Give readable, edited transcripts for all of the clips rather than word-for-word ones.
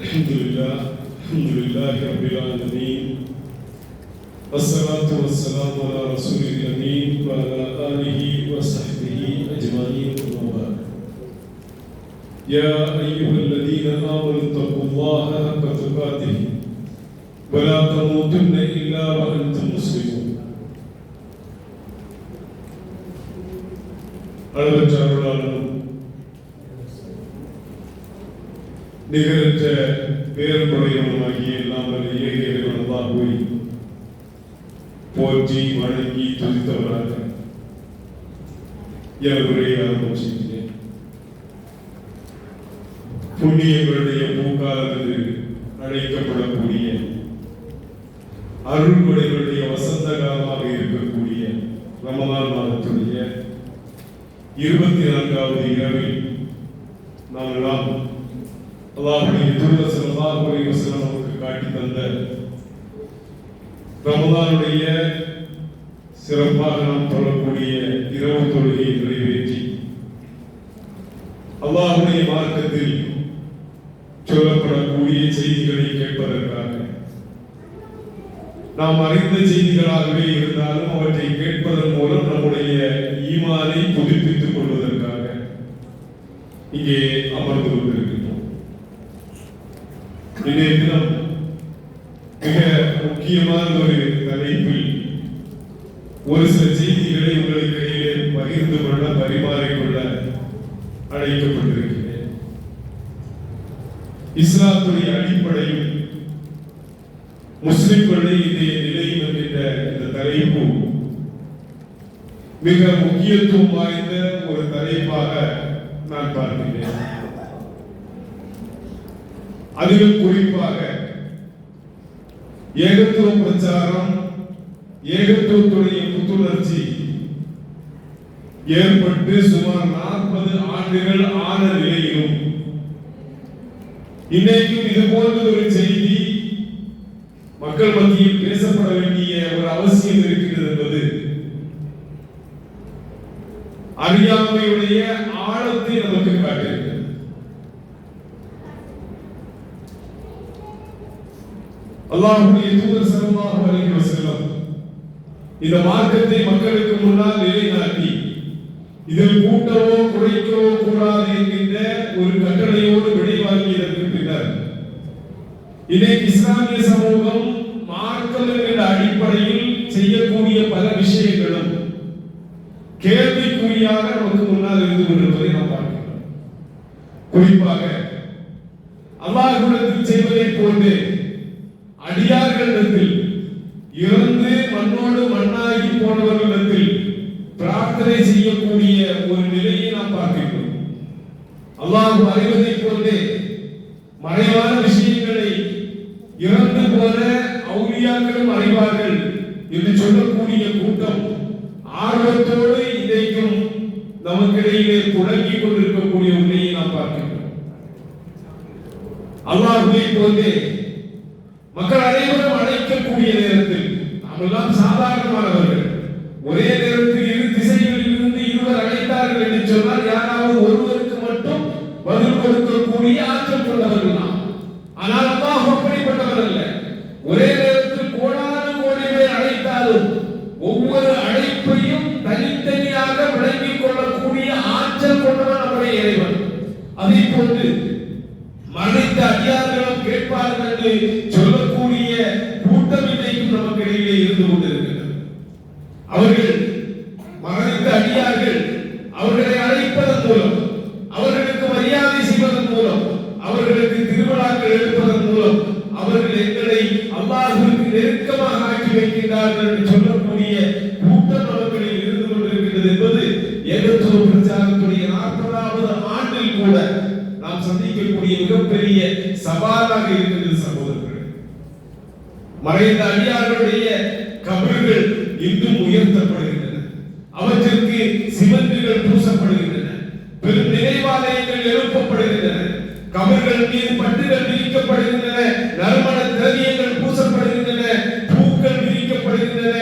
الحمد لله رب العالمين والصلاة والسلام على رسول الأمين وعلى آله وصحبه أجمعين وبعد. يا أيها الذين آمنوا اتقوا الله حق تقاته ولا تموتن إلا وأنتم مسلمون. அளவற்ற அருளாளனும் நிகரற்ற பேருடையவனுமாகிய எல்லாம் ஏக அல்லாஹ்வை போற்றி வணங்கி துதித்தவராக எனக்குரிய ஆரம்பம் செய்கிறேன். புண்ணியங்களுடைய பூக்காலம் என்று அழைக்கப்படக்கூடிய அருள்மொழிகளுடைய வசந்த காலமாக இருக்கக்கூடிய ரமலான் மாதத்துடைய 24வது இரவில் நாமெல்லாம் அல்லாஹ்வுடைய தூதர் ஸல்லல்லாஹு அலைஹி வஸல்லம் நமக்கு காட்டி தந்த ரமலானுடைய சிறப்பாக நாம் தொழக்கூடிய இரவு தொழுகையை நிறைவேற்றி அல்லாஹ்வுடைய மார்க்கத்தில் சொல்லப்படக்கூடிய செய்திகளை கேட்பதற்காக நாம் அறிந்த செய்திகளாகவே இருந்தாலும் அவற்றை கேட்பதன் மூலம் நம்முடைய ஈமானை புதுப்பித்துக் கொள்வதற்காக இங்கே அமர்ந்து கொண்டிருக்கிறோம். இன்றைய தினம் மிக முக்கியமான ஒரு தலைப்பில் ஒரு சில செய்திகளை உங்களுக்கு இடையிலே பகிர்ந்து கொள்ள பரிமாறிக்கொள்ள அழைக்கப்பட்டிருக்கிறேன். இஸ்லாத்துடைய அடிப்படையில் முஸ்லிம்களுடைய இன்றைய நிலையும் என்கின்ற இந்த தலைப்பு மிக முக்கியத்துவம் வாய்ந்த ஒரு தலைப்பாக நான் பார்க்கிறேன். அதிலும் குறிப்பாக ஏகத்துவ பிரச்சாரம், ஏகத்துவத்துடைய புத்துணர்ச்சி ஏற்பட்டு சுமார் 40 ஆண்டுகள் ஆன நிலையிலும் இன்றைக்கும் இது போன்ற ஒரு செய்தி மக்கள் மத்தியில் பேசப்பட வேண்டிய ஒரு அவசியம் இருக்கிறது என்பது அறியாமையுடைய ஆழத்தை நமக்கு காட்டுகிறது. அல்லாஹ்வுடைய தூதர் ஸல்லல்லாஹு அலைஹி வஸல்லம் இந்த மார்க்கத்தை மக்களுக்கு முன்னால் நிலைநாட்டி இதில் கூட்டவோ குறைக்கவோ கூடாது என்கின்ற ஒரு கட்டளையோடு விடைவாங்கியதற்கு பின்னர் இன்னைக்கு இஸ்லாமிய சமூகம் மார்க்கம் என்கிற அடிப்படையில் செய்யக்கூடிய பல விஷயங்களும் கேள்விக்குறியாக நமக்கு முன்னால் இருந்து கொண்டிருப்பதை நாம் பார்க்கிறோம். குறிப்பாக அல்லாஹ்விடத்தில் செய்வதை போன்று அடியார்களிடத்தில் இறந்து மண்ணோடு மண்ணாகி போனவர்களிடத்தில் பிரார்த்தனை செய்யக்கூடிய ஒரு நிலையை நாம் பார்க்கிறோம். அல்லாஹ் அறிவதை போன்றே மறைவான விஷயங்களை இறந்து போன அவுலியாக்களும் அறிவார்கள் என்று சொல்லக்கூடிய கூட்டம் ஆர்வத்தோடு இன்றைக்கும் நமக்கிடையிலே புழங்கிக் கொண்டிருக்கக்கூடிய உண்மையை நாம் பார்க்கிறோம். அல்லாஹ்வை போன்றே மக்கள் அனைவரும் அழைக்கக்கூடிய நேரத்தில் நாம் எல்லாம் சாதாரணமானவர்கள். ஒரே நேரத்தில் இரு திசைகளில் இருந்து இருவர் அழைத்தார்கள் என்று சொன்னால் யாராவது ஒருவருக்கு மட்டும் பதில் கொடுக்கக்கூடிய ஆற்றல் கொண்டவர்கள் நாம். ஆனால் அல்லாஹ் அப்படிப்பட்டவர் அல்ல. ஒரே நேரத்தில் கோடான கோடி பேர் அழைத்தாலும் ஒவ்வொரு அழைப்பையும் தனித்தனியாக விளங்கிக் கொள்ளக்கூடிய ஆற்றல் கொண்டவர் நம்முடைய இறைவன். அதே போன்று மறைத்த அடியார்களும் கேட்பார்கள் என்று சொல்லக்கூடிய கூட்டம் இன்றைக்கும் நமக்கு இடையிலே இருந்து கொண்டிருக்கிறது. அவர்கள் மறைத்த அடியார்கள் அவர்களை அழைப்பதன் மூலம், அவர்களுக்கு மரியாதை செய்வதன் மூலம், அவர்களுக்கு திருவிழாக்கள் எடுப்பதன் மூலம் அவர்கள் எங்களை அல்லாஹ்வுக்கு நெருக்கமாக ஆக்கி வைக்கின்றார்கள் என்று சொல்லக்கூடிய கூட்டம் அவர்களில் இருந்து கொண்டிருக்கிறது என்பது ஏகத்துவ பிரச்சாரத்துடைய 40வது ஆண்டில் கூட நாம் சந்திக்கக்கூடிய மிகப்பெரிய சவாலாக இருக்கிறது. சகோதரர்கள், மறைந்த அடியார்களுடைய கபர்கள் இன்னும் உயர்த்தப்படுகின்றன, அவற்றிற்கு சிமெண்டுகள் பூசப்படுகின்றன, பெரும் நினைவாலயங்கள் எழுப்பப்படுகின்றன, கபர்கள் மீது பட்டுகள் விரிக்கப்படுகின்றன, நறுமண திரவியங்கள் பூசப்படுகின்றன, பூக்கள் விரிக்கப்படுகின்றன,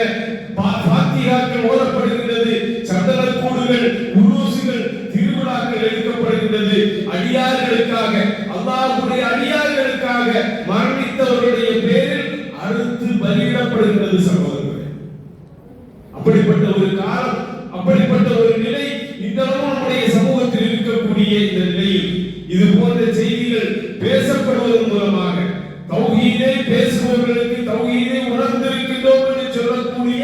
பாத்தியாக்கள் ஓதப்படுகின்றது, சந்தனக்கூடுகள், உருசுகள், திருவிழாக்கள் எடுக்கப்படுகின்றது. அடியார்களுக்காக, அல்லாஹ்வுடைய அடியார்களுக்காக இருக்கக்கூடிய இந்த நிலையில் இது போன்ற செய்திகள் பேசப்படுவதன் மூலமாக தௌஹீதை பேசுபவர்களுக்கு தௌஹீதை உணர்ந்திருக்கின்றோம் என்று சொல்லக்கூடிய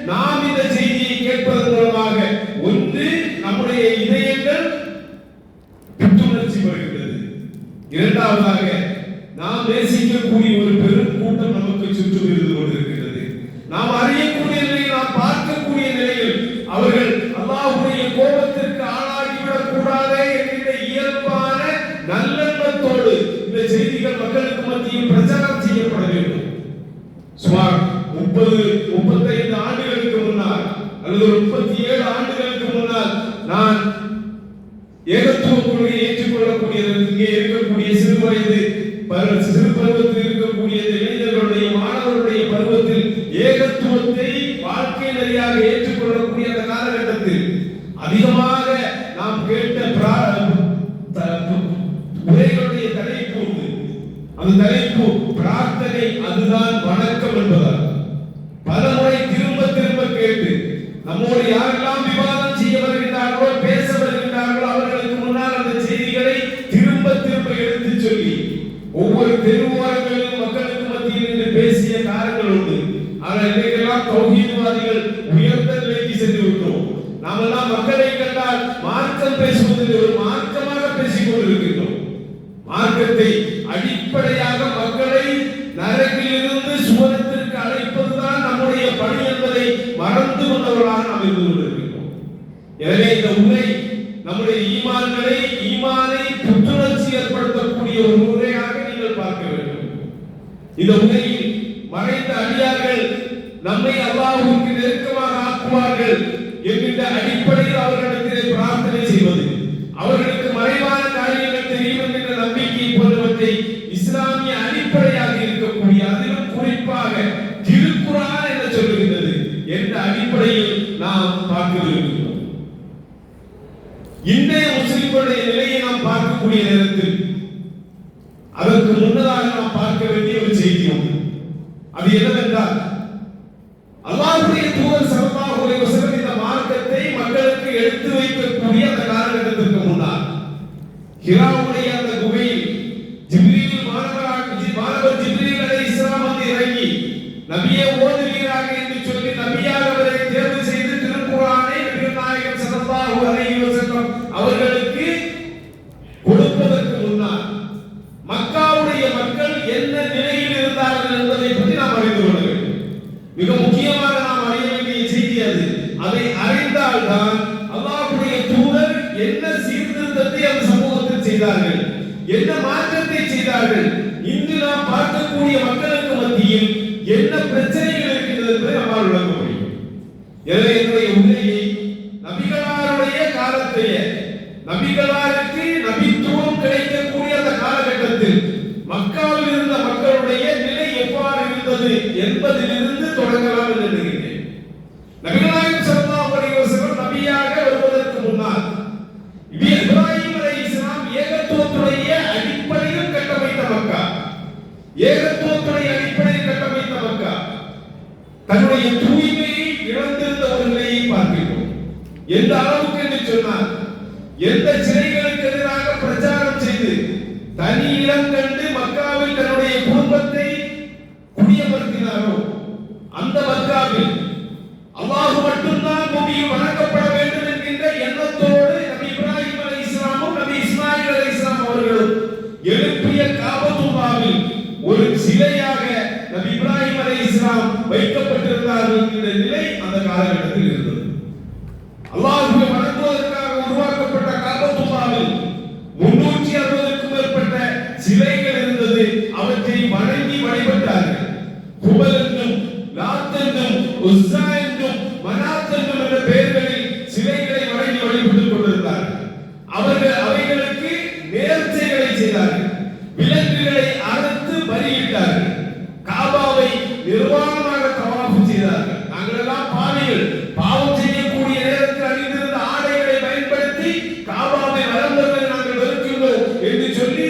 நாம் இந்த செய்தியை கேட்பதன் மூலமாக ஒன்று நம்முடைய இதயங்கள் புத்துணர்ச்சி பெறுகிறது. இரண்டாவதாக நாம் நேசிக்கக்கூடிய ஒரு பெரும் கூட்டம் நமக்கு சுற்றும் இருந்து கொண்டிருக்கிறது. நாம் அறியக்கூடிய நிலையில், நாம் பார்க்கக்கூடிய நிலையில் அவர்கள் அல்லாஹ்வுடைய கோபத்திற்கு ஆளாகிவிடக் கூடாதே என்கிற இயல்பான நல்லெண்ணத்தோடு இந்த செய்திகள் மக்களுக்கு மத்தியில் பிரச்சாரம் செய்யப்பட வேண்டும். சுமார் 35 ஆண்டுகளுக்கு முன்னால் அல்லது 37 ஆண்டுகளுக்கு முன்னால் நான் ஏகத்துவ கொள்கையை ஏற்றுக்கொள்ளக்கூடிய இங்கே இருக்கக்கூடிய சிறு பருவத்தில் இருக்கக்கூடிய இளைஞர்களுடைய மாணவர்களுடைய பருவத்தில் ஏகத்துவத்தை வாழ்க்கை நெறியாக ஏற்றுக்கொள்ளக்கூடிய அந்த காலகட்டத்தில் அதிகமாக நாம் கேட்ட உரைகளுடைய தலைப்பு அந்த தலைப்பு பிரார்த்தனை, அதுதான் வணக்கம் என்பதால் பலமுறை திரும்ப திரும்ப கேட்டு நம்மோடு யாரெல்லாம் விவாதம் செய்ய வருகின்றார்களோ பேச வருகின்றார்களோ அவர்களுக்கு முன்னால் அந்த செய்திகளை திரும்ப திரும்ப எடுத்து சொல்லி ஒவ்வொரு தெருவோரங்களிலும் மக்களுக்கு மத்தியில் நின்று பேசிய காரணங்கள் உண்டு. ஆனால் இன்றைக்கெல்லாம் தௌஹீத்வாதிகள் உயர்ந்த நிலைக்கு சென்று விட்டோம். நாமெல்லாம் மக்களை கண்டால் மார்க்கம் பேசுவதில் ஒரு மார்க்கமாக பேசிக் கொண்டிருக்கின்றோம். மார்க்கத்தை அடிப்படையாக மக்களை நரகிலிருந்து சுவனத்திற்கு அழைப்பதுதான் நம்முடைய பணி என்பதை மறந்து கொண்டவர்களாக நாம் இருந்து கொண்டிருக்கிறோம். எனவே இந்த உரை நம்முடைய ஈமானை புத்துணர்ச்சி ஏற்படுத்தக்கூடிய ஒரு உரையாக நீங்கள் பார்க்க வேண்டும். இந்த உரையில் மறைந்த அடியார்கள் நம்மை அல்லாஹ்வுக்கு நெருக்கமாக ஆக்குவார்கள் என்கின்ற அடிப்படையில் அவர்களிடத்திலே பிரார்த்தனை செய்வது, அவர்களுக்கு மறைவான காரியங்கள் தெரியும் என்கின்ற நம்பிக்கை போன்றவற்றை இஸ்லாமிய அடிப்படையாக இருக்கக்கூடிய, அதிலும் குறிப்பாக திருக்குர்ஆன் என்ன சொல்லுகின்றது என்ற அடிப்படையில் நாம் பார்க்க விரும்புகிறோம். இன்றைய முஸ்லிம்களுடைய நிலையை நாம் பார்க்கக்கூடிய நேரத்தில் அதற்கு முன்னதாக நாம் பார்க்க வேண்டிய ஒரு செய்தி உண்டு. அது என்னவென்றால் அல்லாஹ்வுடைய தூதர் ஸல்லல்லாஹு அலைஹி வஸல்லம் இந்த மார்க்கத்தை மக்களுக்கு எடுத்து வைக்கக்கூடிய அந்த காலகட்டத்திற்கு முன்னால் ஹிராவுடைய அந்த குகையில் மாணவர் ஜிப்ரீல் அலைஹிஸ்ஸலாம் வந்து இறங்கி நபியே ஓதுவீராக என்று சொல்லி நபியாக அவரை தேர்வு செய்து திருக்குர்ஆனை நபிகள் நாயகம் ஸல்லல்லாஹு அலைஹி வஸல்லம் அவர்களுக்கு கொடுப்பதற்கு முன்னால் மக்காவுடைய மக்கள் என்ன நிலையில் இருந்தார்கள் என்பதை பற்றி நாம் அறிந்து கொள்ள வேண்டும். மிக முக்கியமாக நாம் அறிய வேண்டிய செய்தி அது. அதை அறிந்தால்தான் அல்லாஹ்வுடைய தூதர் என்ன சீர்திருத்தத்தை அந்த சமூகத்தில் செய்தார்கள், என்ன மாற்றத்தை செய்தார்கள், இன்று நாம் பார்க்கக்கூடிய மக்களுக்கு மத்தியில் என்ன பிரச்சனைகள் இருக்கின்றது என்பதை நம்மால் விளங்க முடியும். எனவே என்னுடைய உரையை நபிகளாருடைய காலத்தைய நபிகளாருக்கு நபித்துவம் கிடைக்கக்கூடிய அந்த காலகட்டத்தில் மக்காவில் இருந்த மக்களுடைய நிலை எவ்வாறு இருந்தது என்பதிலிருந்து தொடங்கலாம் என்று நினைக்கிறேன். நபிகள் நாயகம் ஸல்லல்லாஹு அலைஹி வஸல்லம் நபியாக வருவதற்கு முன்னால் இப்ராஹிம் அலைஹிஸ்ஸலாம் ஏகத்துவத்துடைய அடிப்படையில் கட்டமைத்த மக்கா, ஏகத்துவத்துடைய அடிப்படையில் கட்டமைத்த மக்கா தன்னுடைய தூய்மையை இழந்திருந்த ஒரு நிலையை பார்க்கிறோம். எந்த அளவுக்கு என்று சொன்னால் எந்த சிலைகளுக்கு எதிராக பிரச்சாரம் செய்து தனி இடம் கண்டு மக்காவில் தன்னுடைய குடும்பத்தை குடியமர்த்தினாரோ அந்த மக்காவில் அல்லாஹ் மட்டும்தான் பூமியில் வணங்கப்பட வேண்டும் என்கின்ற எண்ணத்தோடு நபி இப்ராஹிம் அலைஹிஸ்ஸலாமும் நபி இஸ்மாயில் அலைஹிஸ்ஸலாம் அவர்களும் எழுப்பிய காபத்துல்லாவில் ஒரு சிலையாக நபி இப்ராஹிம் அலைஹிஸ்ஸலாம் வைக்கப்பட்டிருந்தார்கள் என்கிற நிலை அந்த காலகட்டத்தில் இருந்தது. அல்லாஹ்வை வணங்குவதற்காக உருவாக்கப்பட்ட காபத்துல்லாவில் 360க்கும் மேற்பட்ட சிலைகள் இருந்தது. அவற்றை வணங்கி வழிபட்டார்கள். குபல் என்றும் லாத் என்றும் உஸ்ஸா என்றும் மனாத் என்றும் என்ற பெயர்களில் சிலைகளை வணங்கி வழிபட்டுக் கொண்டிருந்தார்கள். அவர்கள் அவைகளுக்கு நேர்ச்சைகளை செய்தார்கள், விலங்குகளை அறுத்து பலியிட்டார்கள், காபாவை நிர்வாணமாக தவாஃப் செய்தார்கள். நாங்கள் எல்லாம் பாவிகள், பாவம் செய்யக்கூடிய நேரத்தில் அணிந்திருந்த ஆடைகளை பயன்படுத்தி காபாவை வலம் வருவதை நாங்கள் வெறுக்கின்றோம் என்று சொல்லி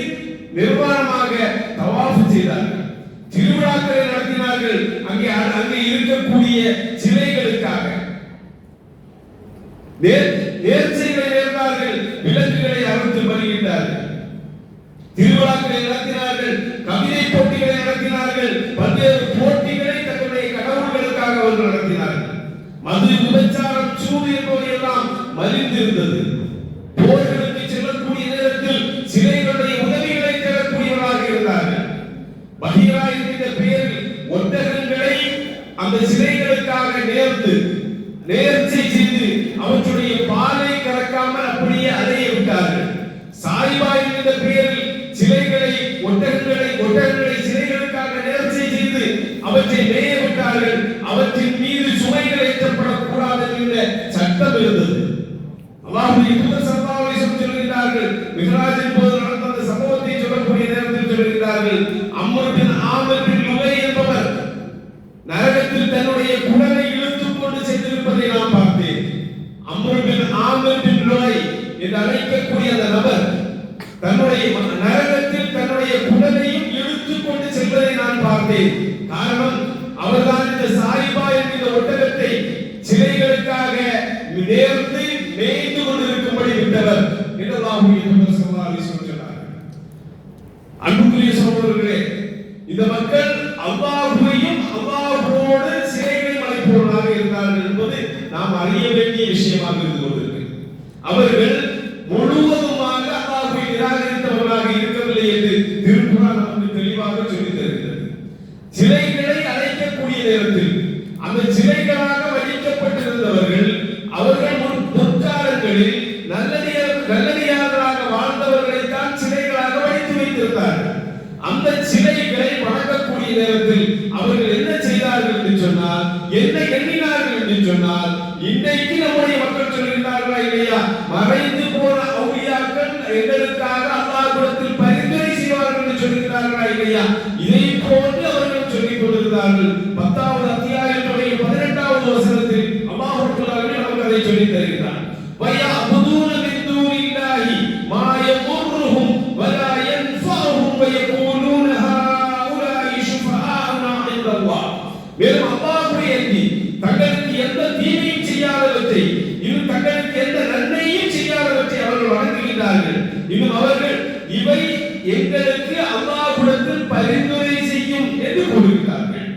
நிர்வாணமாக தவாஃப் செய்தார்கள். திருவிழாக்களை நடத்தினார்கள். மாநிலத்தில் வருகின்றார்கள். திருவிழாக்களை நடத்தினார்கள், கவிதை போட்டிகளை நடத்தினார்கள், பல்வேறு போட்டிகளை தங்களுடைய கடவுள்களுக்காக அவர்கள் நடத்தினார்கள். மது, விபச்சாரம், சூது என்பவையெல்லாம் மலிந்திருந்தது. போர்களுக்கு செல்லக்கூடிய நேரத்தில் சிலைகளுடைய உதவிகளை தேடக்கூடியவர்களாக இருந்தார்கள். பஹீரா என்கிற பெயரில் ஒட்டகங்களை அந்த சிலைகளுக்காக நேர்ச்சை செய்து அவற்றுடைய பாலை கறக்காமல் அப்படியே அலைய விட்டார்கள். சாய்பா என்கிற பெயரில் சிலைகளை ஒட்டகங்களை சிலைகளுக்காக நேர்ச்சை செய்து அவற்றை மேய விட்டார்கள். அவற்றின் மீது சுமைகள் ஏற்றப்படக்கூடாது என்ற சட்டம் இருந்தது. அல்லாஹ்வுடைய தூதர் ஸல்லல்லாஹு அலைஹி வஸல்லம் சொல்கிறார்கள், மிஹ்ராஜின் போது நடந்த அந்த சம்பவத்தை சொல்லக்கூடிய நேரத்தில் சொல்கிறார்கள், அம்ர் பின் ஆமிர் பின் லுகை என்பவர் நரகத்தில் தன்னுடைய குடலை இழுத்துக் கொண்டு சென்றிருப்பதை நான் பார்த்தேன். அம்ர் பின் ஆமிர் பின் லுகை என்று அழைக்கக்கூடிய அந்த நபர் தன்னுடைய நரகத்தில் தன்னுடைய குடலையும் இழுத்துக் கொண்டு செல்வதை நான் பார்த்தேன். காரணம், அவர்தான் இந்த சாயிபா என்கிற ஒட்டகத்தை சிலைகளுக்காக நேர்ந்து மேய்ந்து கொண்டிருக்கும்படி விட்டவர் என்று அல்லாஹ்வுடைய தூதர் ஸல்லல்லாஹு அலைஹி வஸல்லம் சொன்னார்கள். அன்புக்குரிய சகோதரர்களே, இந்த மக்கள் அல்லாஹ்வையும் அல்லாஹ்வோடு சிலைகளை வணங்குபவர்களாக இருந்தார்கள் என்பது நாம் அறிய வேண்டிய விஷயமாக இருந்து கொண்டிருக்கிறது. அவர்கள் முழுவதுமாக அல்லாஹ்வை நிராகரித்தவர்களாக இருக்கவில்லை என்று திருக்குர்ஆன் நமக்கு தெளிவாக சொல்லித் தருகிறது. சிலைகளை அழைக்கக்கூடிய நேரத்தில் அந்த சிலைகளாக வடிக்கப்பட்டிருந்தவர்கள் அவர்கள் முற்காலங்களில் நல்லடியார்களாக வாழ்ந்தவர்களை தான் சிலைகளாக வடித்து வைத்திருந்தார்கள். அந்த சிலைகளை வணங்கக்கூடிய நேரத்தில் அவர்கள் என்ன செய்தார்கள் என்று சொன்னால், என்ன எண்ணினார்கள் என்று சொன்னால், இன்றைக்கு நம்முடைய மக்கள் சொல்கிறார்களா இல்லையா, மறைந்து போன அவுலியாக்கள் எங்களுக்காக அல்லாஹ்விடத்தில் பரிந்துரை செய்வார்கள் என்று சொல்கிறார்களா இல்லையா, இதை போன்று அவர்கள் சொல்லிக் கொண்டிருந்தார்கள். 10வது அத்தியாயத்துடைய 18வது வசனத்தில் அல்லாஹ் நமக்கு அதை சொல்லித் தருகிறார். வயஅபுதூன மின் தூனில்லாஹி மா யதுர்ருஹும் வலா யன்ஃபஉஹும் வயகூலூன ஹாஉலாஇ ஷுஃபஆஉனா இன்தல்லாஹ். மேலும் அல்லாஹ்வை அன்றி தங்களுக்கு எந்த தீமையும் செய்யாதவற்றை, இன்னும் தங்களுக்கு எந்த நன்மையும் செய்யாதவற்றை அவர்கள் வணங்குகிறார்கள். இன்னும் அவர்கள் இவை எங்களுக்கு அல்லாஹ்விடத்தில் பரிந்துரை செய்யும் என்று கூறுகிறார்கள்.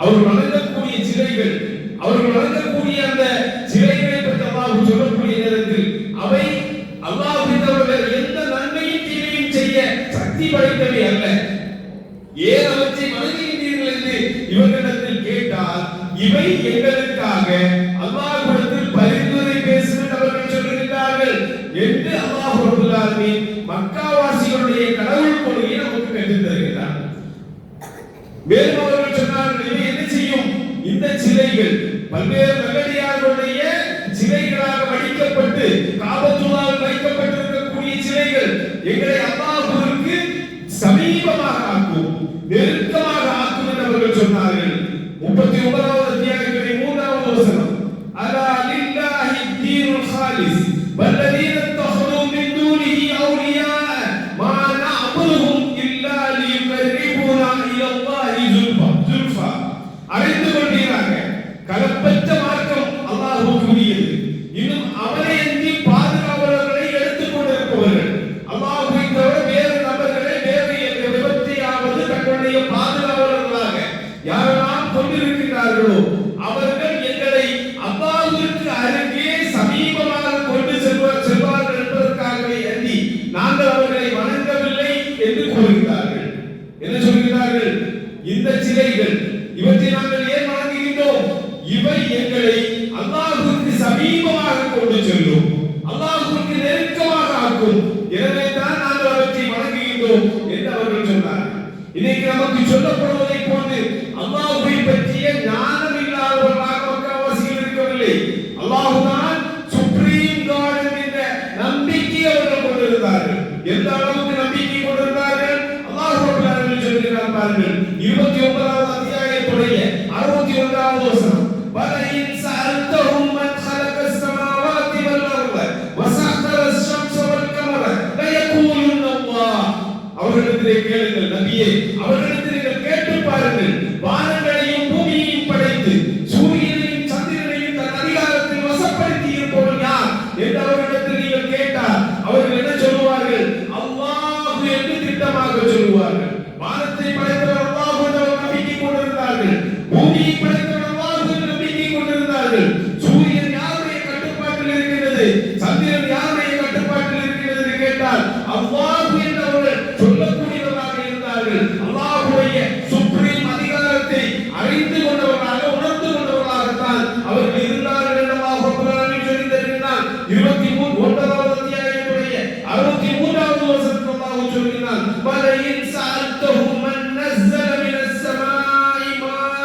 அவர்கள் வணங்கக்கூடிய சிலைகள், அவர்கள் வணங்கக்கூடிய அந்த சிலைகளை பற்றி அல்லாஹ் சொல்லக்கூடிய நேரத்தில் அவை அல்லாஹ்வை தவிர எந்த நன்மையும் தீமையும் செய்ய சக்தி படைத்தவை அல்ல. ஏன் அவற்றை வணங்குகிறீர்கள் என்று இவர்களிடத்தில் கேட்டால், இவை எங்களுக்காக அல்லாஹ்விடத்தில் பரிந்துரை பேசும் அவர்கள் சொல்லுகிறார்கள் என்று அல்லாஹ் ரப்பல் ஆலமீன் மக்காவாசிகளுடைய கடவுள் கொள்கையை நமக்கு கற்றுத் தருகிறார். மேலும் அவர்கள் சொன்னார்கள், இவை என்ன செய்யும், இந்த சிலைகள் பல்வேறு நல்லடியார்களுடைய சிலைகளாக வடிக்கப்பட்டு காபத்துல்லாவில் வைக்கப்பட்டிருக்கக்கூடிய சிலைகள் எங்களை அல்லாஹ்வுக்கு சமீபமாக ஆக்கும், நெருக்கமாக ஆக்கும் என்று அவர்கள் சொன்னார்கள். 39வது அத்தியாயத்தின் 3வது வசனம், அலா லில்லாஹி தீனுல் ஹாலிஸ் வல்லதீன தஹது மின் தூனிஹி அவுலியா மா நஅபுதுஹும் இல்லா லியுகர்ரிபூனா இலல்லாஹி ஜுல்ஃபா. அறிந்து கொள்கிறாங்க, கலப்பற்ற மார்க்கம் அல்லாஹ்வுக்கு உரியது. இன்னும் அவனை அன்றி பாதுகாவலர்களை எடுத்துக் கொண்டிருப்பவர்கள், அல்லாஹ்வை தவிர வேறு நபர்களை வேறு விபத்தையாவது தங்களுடைய பாதுகாவலர்களாக யாரெல்லாம் கொண்டிருக்கிறார்களோ அவர்கள் எங்களை அல்லாஹ்விற்கு அருகே சமீபமாக கொண்டு செல்வார்கள் என்பதற்காகவே அன்றி நாங்கள் அவர்களை வணங்கவில்லை என்று கூறுகிறார்கள். என்ன சொல்கிறார்கள், இந்த சிலைகள் இவற்றை நாங்கள் ஏன் வணங்குகின்றோம், இவை எங்களை அல்லாஹ்வுக்கு சமீபமாக கொண்டு செல்லும், அல்லாஹ்வுக்கு நெருக்கமாக ஆக்கும், எனவே தான் நாங்கள் அவற்றை வணங்குகின்றோம் என்று அவர்கள் சொன்னார்கள். இன்னைக்கு நமக்கு சொல்லப்படுவதை போன்று அல்லாஹ்வை பற்றிய ஞானம் இல்லாதவர்களாக மக்காவாசிகள் இருக்கவில்லை. அல்லாஹ் தான் சுப்ரீம் காட் என்ற நம்பிக்கை அவர்கள் கொண்டிருந்தார்கள். எந்த அளவுக்கு நம்பிக்கை கொண்டிருந்தார்கள், அல்லாஹ் ரப்பல் ஆலமீன் சொல்கிறார் பாருங்கள், 29வது அத்தியாயத்துடைய 61வது வசனம், வலஇன் சஅல்தஹும் மன் خلقஸ் ஸமாவாதி வல் அர்த வஸஹரஸ் ஷம்ஸ வல் கமர லயகூலுன அல்லாஹ். அவர்களிடத்திலே கேளுங்கள் நபியே, அவர்களிடத்திலே நீங்கள் கேட்டு பாருங்கள், வானங்களையும் பூமியையும் படைத்து சூரியனையும் சந்திரனையும் தன் அதிகாரத்தில் வசப்படுத்தி இருப்பவன் யார் என்று அவர்களிடத்தில் நீங்கள் கேட்டால் அவர்கள் என்ன وَلَئِنْ سَأَلْتَهُمْ مَنْ نَزَّلَ مِنَ السَّمَاءِ مَاءً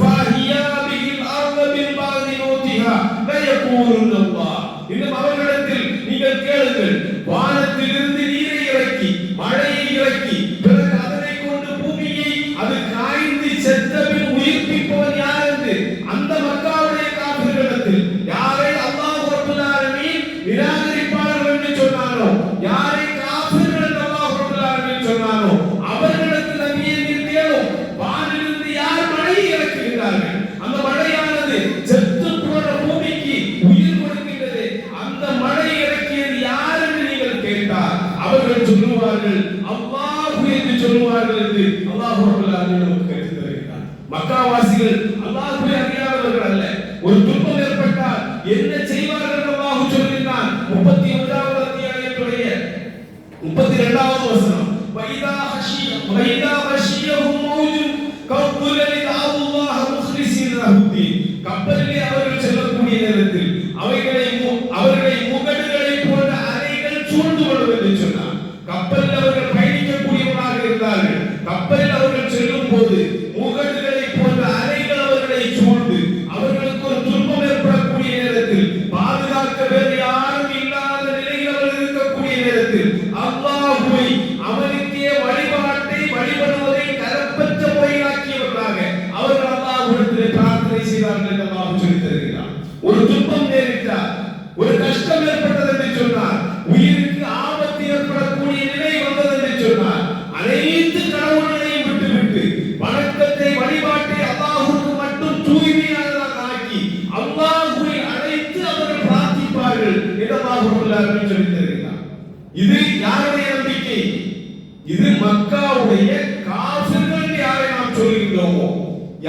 فَأَحْيَا بِهِ الْأَرْضَ مِنْ بَعْدِ مَوْتِهَا لَيَقُولُنَّ اللَّهُ. இன்னும் அவர்களிடத்தில் நீங்கள் கேளுங்கள், வானத்திலிருந்து நீரை இறக்கி மழையை இறக்கி பிறகு அதனை கொண்டு பூமியை அது காய்ந்து செத்த பின் உயிர்ப்பிப்பவன் யார் என்று அந்த மக்காவுடைய காபிர்களிடத்தில் யாரை அல்லாஹ் ரப்பல் ஆலமீன் நிராகரிப்பார்கள் என்று சொன்னானோ, யாரை காபிர்கள் என்று அல்லாஹ் ரப்பல் ஆலமீன் சொன்னானோ அவர்களிடத்தில் நபியே நீர் கேளும், வானிலிருந்து யார் மழையை இறக்குகிறார்கள், அந்த மழையானது செத்து போன பூமிக்கு உயிர் கொடுக்கின்றது, அந்த மழை இறக்கியது யார் என்று நீங்கள் கேட்டால் அவர்கள் சொல்லுவார்கள் அல்லாஹ் என்று சொல்லுவார்கள் என்று அல்லாஹ் ரப்பல் ஆலமீன் நமக்கு கற்றுத் தருகிறார். மக்காவாசிகள் அல்லாஹ்வை அறியாதவர்கள் அல்ல. ஒரு துன்பம் ஏற்பட்டால் என்ன செய்வார்கள் அல்லாஹ் சொல்கிறான். 31வது அத்தியாயத்துடைய 32வது வசனம், வைதா ஹஷியஹும் மௌஜுன் கவ்வுலி தஅல்லாஹ் முக்லிஸின் லஹுத்தீன். கப்பலிலே அவர்கள் செல்லக்கூடிய நேரத்தில் அவர்களை முகடுகளை போன்ற அலைகள் சூழ்ந்து கொள்ளும் என்று சொன்னார். கப்பலில் அவர்கள் பயணிக்கக்கூடியவர்களாக இருந்தார்கள். கப்பலில் அவர்கள் செல்லும் போது முகடுகளை போன்ற அலைகள் அவர்களை சூழ்ந்து அவர்களுக்கு ஒரு துன்பம் ஏற்படக்கூடிய நேரத்தில், பாதுகாக்க வேறு யாரும் இல்லாத நிலையில் அவர்கள் இருக்கக்கூடிய நேரத்தில் அல்லாஹ்வை அவனுக்கே வழிபடுவதை கரப்பற்ற முறையாக்கியவர்களாக அவர்கள் அல்லாஹ்விடத்தில் பிரார்த்தனை செய்தார்கள் என்று அல்லாஹ் சொல்லித் தருகிறார். ஒரு துன்பம் நேரிட்டால், ஒரு கஷ்டம் ஏற்பட்டது என்று சொன்னார், உயிருக்கு ஆபத்து ஏற்படக்கூடிய நிலை வந்தது என்று சொன்னார், அனைத்து கடவுள்களையும் விட்டுவிட்டு வணக்கத்தை வழிபாட்டை அல்லாஹ்வுக்கு மட்டும் தூய்மையானதாக ஆக்கி அல்லாஹ்வை அழைத்து அவர்கள் பிரார்த்திப்பார்கள் என்று அல்லாஹ் ரப்பல் ஆலமீன் சொல்லித் தருகிறார். இது யாருடைய நம்பிக்கை? இது மக்காவுடைய காஃபிர்கள் என்று யாரை நாம் சொல்கின்றோமோ,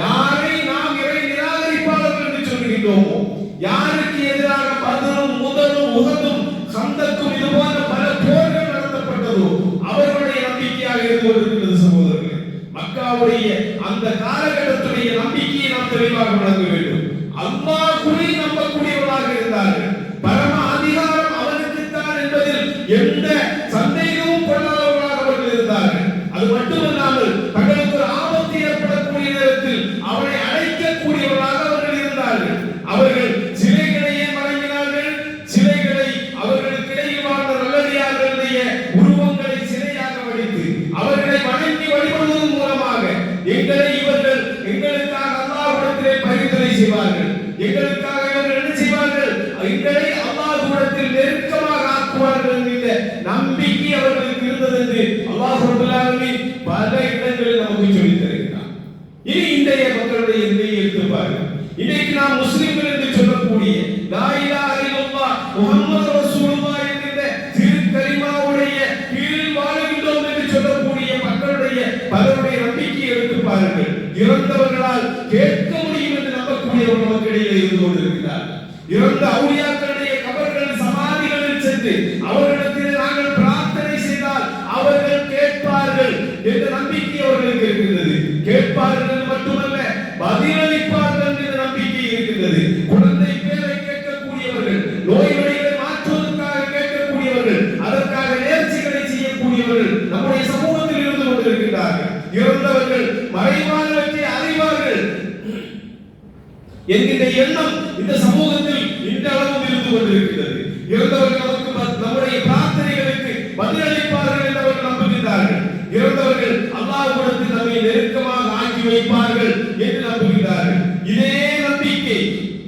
யாரை நாம் இறை நிராகரிப்பாளர்கள் என்று சொல்கின்றோமோ, யாருக்கு எதிராக பத்ரும் முதலும் உஹதும் கந்தக்கும் இது போன்ற பல போர்கள் நடத்தப்பட்டதோ அவர்களுடைய நம்பிக்கையாக இருந்து கொண்டிருக்கிறது. சகோதரர்களே, மக்காவுடைய அந்த காலகட்டத்துடைய நம்பிக்கையை நாம் தெளிவாக வழங்க வேண்டும். அல்லாஹ்வை நம்பக்கூடியவர்களாக இருந்தார்கள். பரம அதிகாரம் அவனுக்குத்தான் என்பதில் எந்த சந்தேகமும் கொள்ளாதவர்களாக அவர்கள் இருந்தார்கள். அது மட்டுமல்லாமல் தங்களுக்கு ஒரு ஆபத்து ஏற்படக்கூடிய நேரத்தில் அவனை அழைக்கக்கூடியவர்களாக அவர்கள் இருந்தார்கள். அவர்கள் சிலைகளையே வணங்கினார்கள். சிலைகளை அவர்களுக்கு இடையில் வாழ்ந்த நல்லடியார்களுடைய உருவங்களை சிலையாக வடித்து அவர்களை வணங்கி வழிபடுவதன் மூலமாக இவர்கள் எங்களுக்காக அல்லாஹ்விடத்திலே பரிந்துரை செய்வார்கள். எங்களுக்காக இவர்கள் என்ன செய்வார்கள்? எங்களை அல்லாஹ்விடத்தில் நெருக்கமாக ஆக்குவார்கள் என்கிற நம்பிக்கை அவர்களுக்கு இருந்தது என்று அல்லாஹ் ரப்பல் ஆலமீன் பல இடங்களில் நமக்கு சொல்லித் தருகிறார். இனி இன்றைய மக்களுடைய நிலையை எடுத்து பாருங்கள். இன்னைக்கு நாம் முஸ்லிம்கள் என்று சொல்லக்கூடிய லா இலாஹ இல்லல்லாஹ் முஹம்மது ரசூலுல்லாஹ் என்கிற திருக்கலிமாவுடைய கீழ் வாழ்கின்றோம் என்று சொல்லக்கூடிய மக்களுடைய பலருடைய நம்பிக்கையை எடுத்து பாருங்கள். இறந்தவர்களால் கேட்க முடியும் என்று நம்பக்கூடியவர்கள் நமக்கு இடையிலே இருந்து கொண்டிருக்கிறார்கள். இறந்த அவுலியாக்களுடைய கபர்கள் சமாதிகளில் சென்று அவர்களிடத்தில் நாங்கள் பிரார்த்தனை செய்தால் அவர்கள் கேட்பார்கள் என்ற நம்பிக்கை அவர்களுக்கு இருக்கின்றது. கேட்பார்கள் மட்டுமல்ல, பதிலளிப்பார்கள் என்ற நம்பிக்கை இருக்கின்றது. குழந்தை பேரை கேட்கக்கூடியவர்கள், நோய்களை மாற்றுவதற்காக கேட்கக்கூடியவர்கள், அதற்காக நேர்ச்சிகளை செய்யக்கூடியவர்கள் நம்முடைய சமூகத்தில் இருந்து கொண்டிருக்கிறார்கள். இறந்தவர்கள் மறைவானவற்றை அறிவார்கள் என்கின்ற எண்ணம் இந்த சமூகத்தில் இன்றளவும் இருந்து கொண்டிருக்கிறது. இறந்தவர்கள் நம்முடைய பிரார்த்தனைகளுக்கு பதிலளிப்பார்கள் என்று அவர்கள் நம்புகிறார்கள். இறந்தவர்கள் அல்லாஹ்விடத்தில் நம்மை நெருக்கமாக ஆக்கி வைப்பார்கள் என்று நம்புகிறார்கள். இதே நம்பிக்கை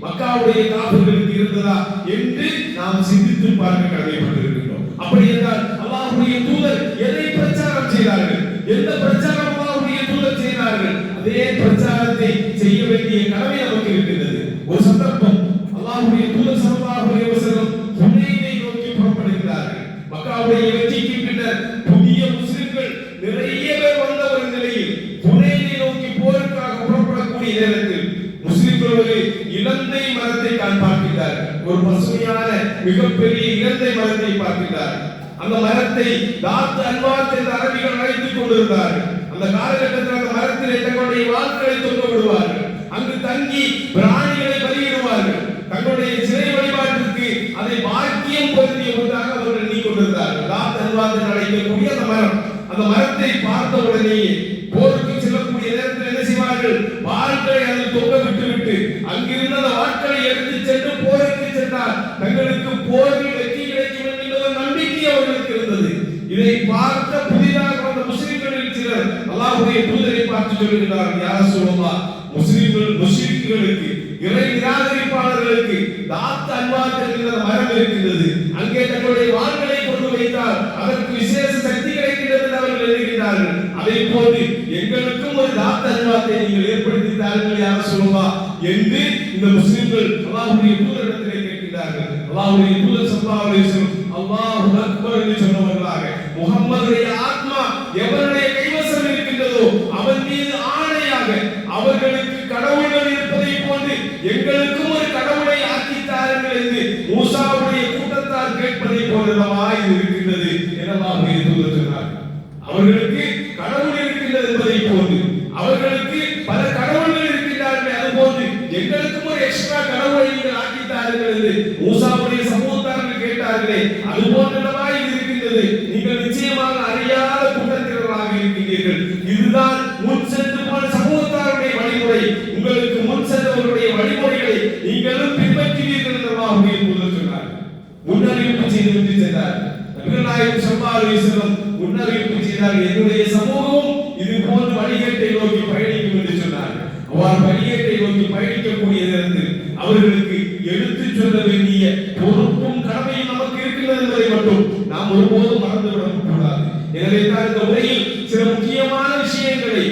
மக்காவுடைய காஃபிர்களுக்கு இருந்ததா என்று நாம் சிந்தித்து பார்க்க கடமைப்பட்டிருக்கிறோம். அப்படி என்றால் அல்லாஹ்வுடைய தூதர் எதை பிரச்சாரம் செய்தார்கள்? எந்த பிரச்சாரம் அல்லாஹ்வுடைய தூதர் செய்தார்கள்? அதே பிரச்சாரத்தை செய்ய வேண்டிய கடமை நமக்கு இருக்கிறது. ஒரு சந்தர்ப்பம் அல்லாஹ்வுடைய தூதர் ஸல்லல்லாஹு அலைஹி வஸல்லம் ஹுனைனை நோக்கி புறப்படுகிறார்கள். மக்காவுடைய வெற்றிக்கு பின்னர் புதிய முஸ்லிம்கள் நிறைய பேர் வந்த ஒரு நிலையில் ஹுனைனை நோக்கி போருக்காக புறப்படக்கூடிய நேரத்தில் முஸ்லிம்கள் ஒரு இலந்தை மரத்தை பார்க்கிறார்கள். ஒரு பசுமையான மிகப்பெரிய இலந்தை மரத்தை பார்க்கிறார்கள். அந்த மரத்தை தாத் அன்வாத் என்ற அரபிகள் அழைத்துக் கொண்டிருந்தார்கள். அந்த காலகட்டத்தில் அந்த மரத்திலே தங்களுடைய வாள்களை தொங்க விடுவார்கள். அங்கு தங்கி பிராணிகளை பலியிடுவார்கள். தங்களுடைய சிலை வழிபாட்டிற்கு அதை பாக்கியம் பொருந்திய ஒன்றாக அவர்கள் எண்ணிக்கொண்டிருந்தார்கள். தாத் அன்வாத் என்று அழைக்கக்கூடிய அந்த மரம், அந்த மரத்தை பார்த்த உடனேயே போருக்கு செல்லக்கூடிய நேரத்தில் என்ன செய்வார்கள்? வாள்களை அதில் தொங்க விட்டு அங்கிருந்து அந்த வாட்களை எடுத்து சென்று போருக்கு சென்றார். தங்களுக்கு போரில் வெற்றி கிடைக்கும் என்கிற நம்பிக்கை அவர்களுக்கு இருந்தது. இதை பார்த்த புதிதாக வந்த முஸ்லிம்களில் சிலர் அல்லாஹ்வுடைய தூதரை பார்த்து சொல்கிறார்கள், யா ரசூலல்லாஹ், முஸ்லிம்களுக்கு இறை நிராகரிப்பாளர்களுக்கு தாத் அன்வாத் என்கிற மரம் இருக்கின்றது. அங்கே தங்களுடைய வாள்களை கொண்டு வைத்தால் அதற்கு விசேஷ சக்தி கிடைக்கின்றது என்று அவர்கள் எண்ணுகிறார்கள். அதை போன்று எங்களுக்கும் ஒரு தாத் அன்வாத்தை நீங்கள் ஏற்படுத்தி தாருங்கள் யா ரசூலல்லாஹ் என்று இந்த முஸ்லிம்கள் அல்லாஹ்வுடைய தூதரிடத்திலே கேட்கிறார்கள். அல்லாஹ்வுடைய தூதர் ஸல்லல்லாஹு அலைஹி வஸல்லம் அல்லாஹு அக்பர் என்று சொன்னவர்களாக, முஹம்மதுடைய ஆத்மா எவருடைய கைவசம் இருக்கின்றதோ அவன் மீது ஆணையாக அவர்களுக்கு கடவுள்கள் இருப்பதை போன்று எங்களுக்கும் ஒரு கடவுளை ஆக்கித்தார்கள் என்று மூசாவுடைய கூட்டத்தார் கேட்பதை போன்றவா இது இருக்கின்றது எனவாக சொன்னார். அவர்களுக்கு கடவுள் இருக்கின்றது என்பதை போன்று அவர்களுக்கு பல கடவுள்கள் இருக்கின்றார்கள். அதுபோன்று எங்களுக்கும் ஒரு எக்ஸ்ட்ரா கடவுளை நீங்கள் ஆக்கித்தார்கள் என்று மூசாவுடைய சமூகத்தார்கள் கேட்டார்களே, அது போன்றவா இது இருக்கின்றது. நீங்கள் நிச்சயமாக அறியாத கூட்டத்தினராக இருக்கின்றீர்கள். இதுதான் முன் சென்று போன சமூகத்தாருடைய வழிமுறை. உங்களுக்கு முன் சென்றவர்களுடைய வழிமுறைகளை நீங்களும் பின்பற்றுவீர்கள் என்று சொன்னார். முன்னறிவிப்பு செய்து சென்றார். நபிகள் நாயகம் ஸல்லல்லாஹு அலைஹி வஸல்லம் முன்னறிவிப்பு செய்தார், என்னுடைய சமூகம் இது போன்ற வழிகேட்டை நோக்கி பயணிக்கும் என்று சொன்னார். அவர் வழிகேட்டை நோக்கி பயணிக்கக்கூடிய நேரத்தில் அவர்களுக்கு எடுத்துச் சொல்ல வேண்டிய பொறுப்பும் கடமையும் நமக்கு இருக்கிறது என்பதை மட்டும் நாம் ஒருபோதும் மறந்துவிடக் கூடாது. எனவே தான் இந்த உரையில் சில முக்கியமான விஷயங்களை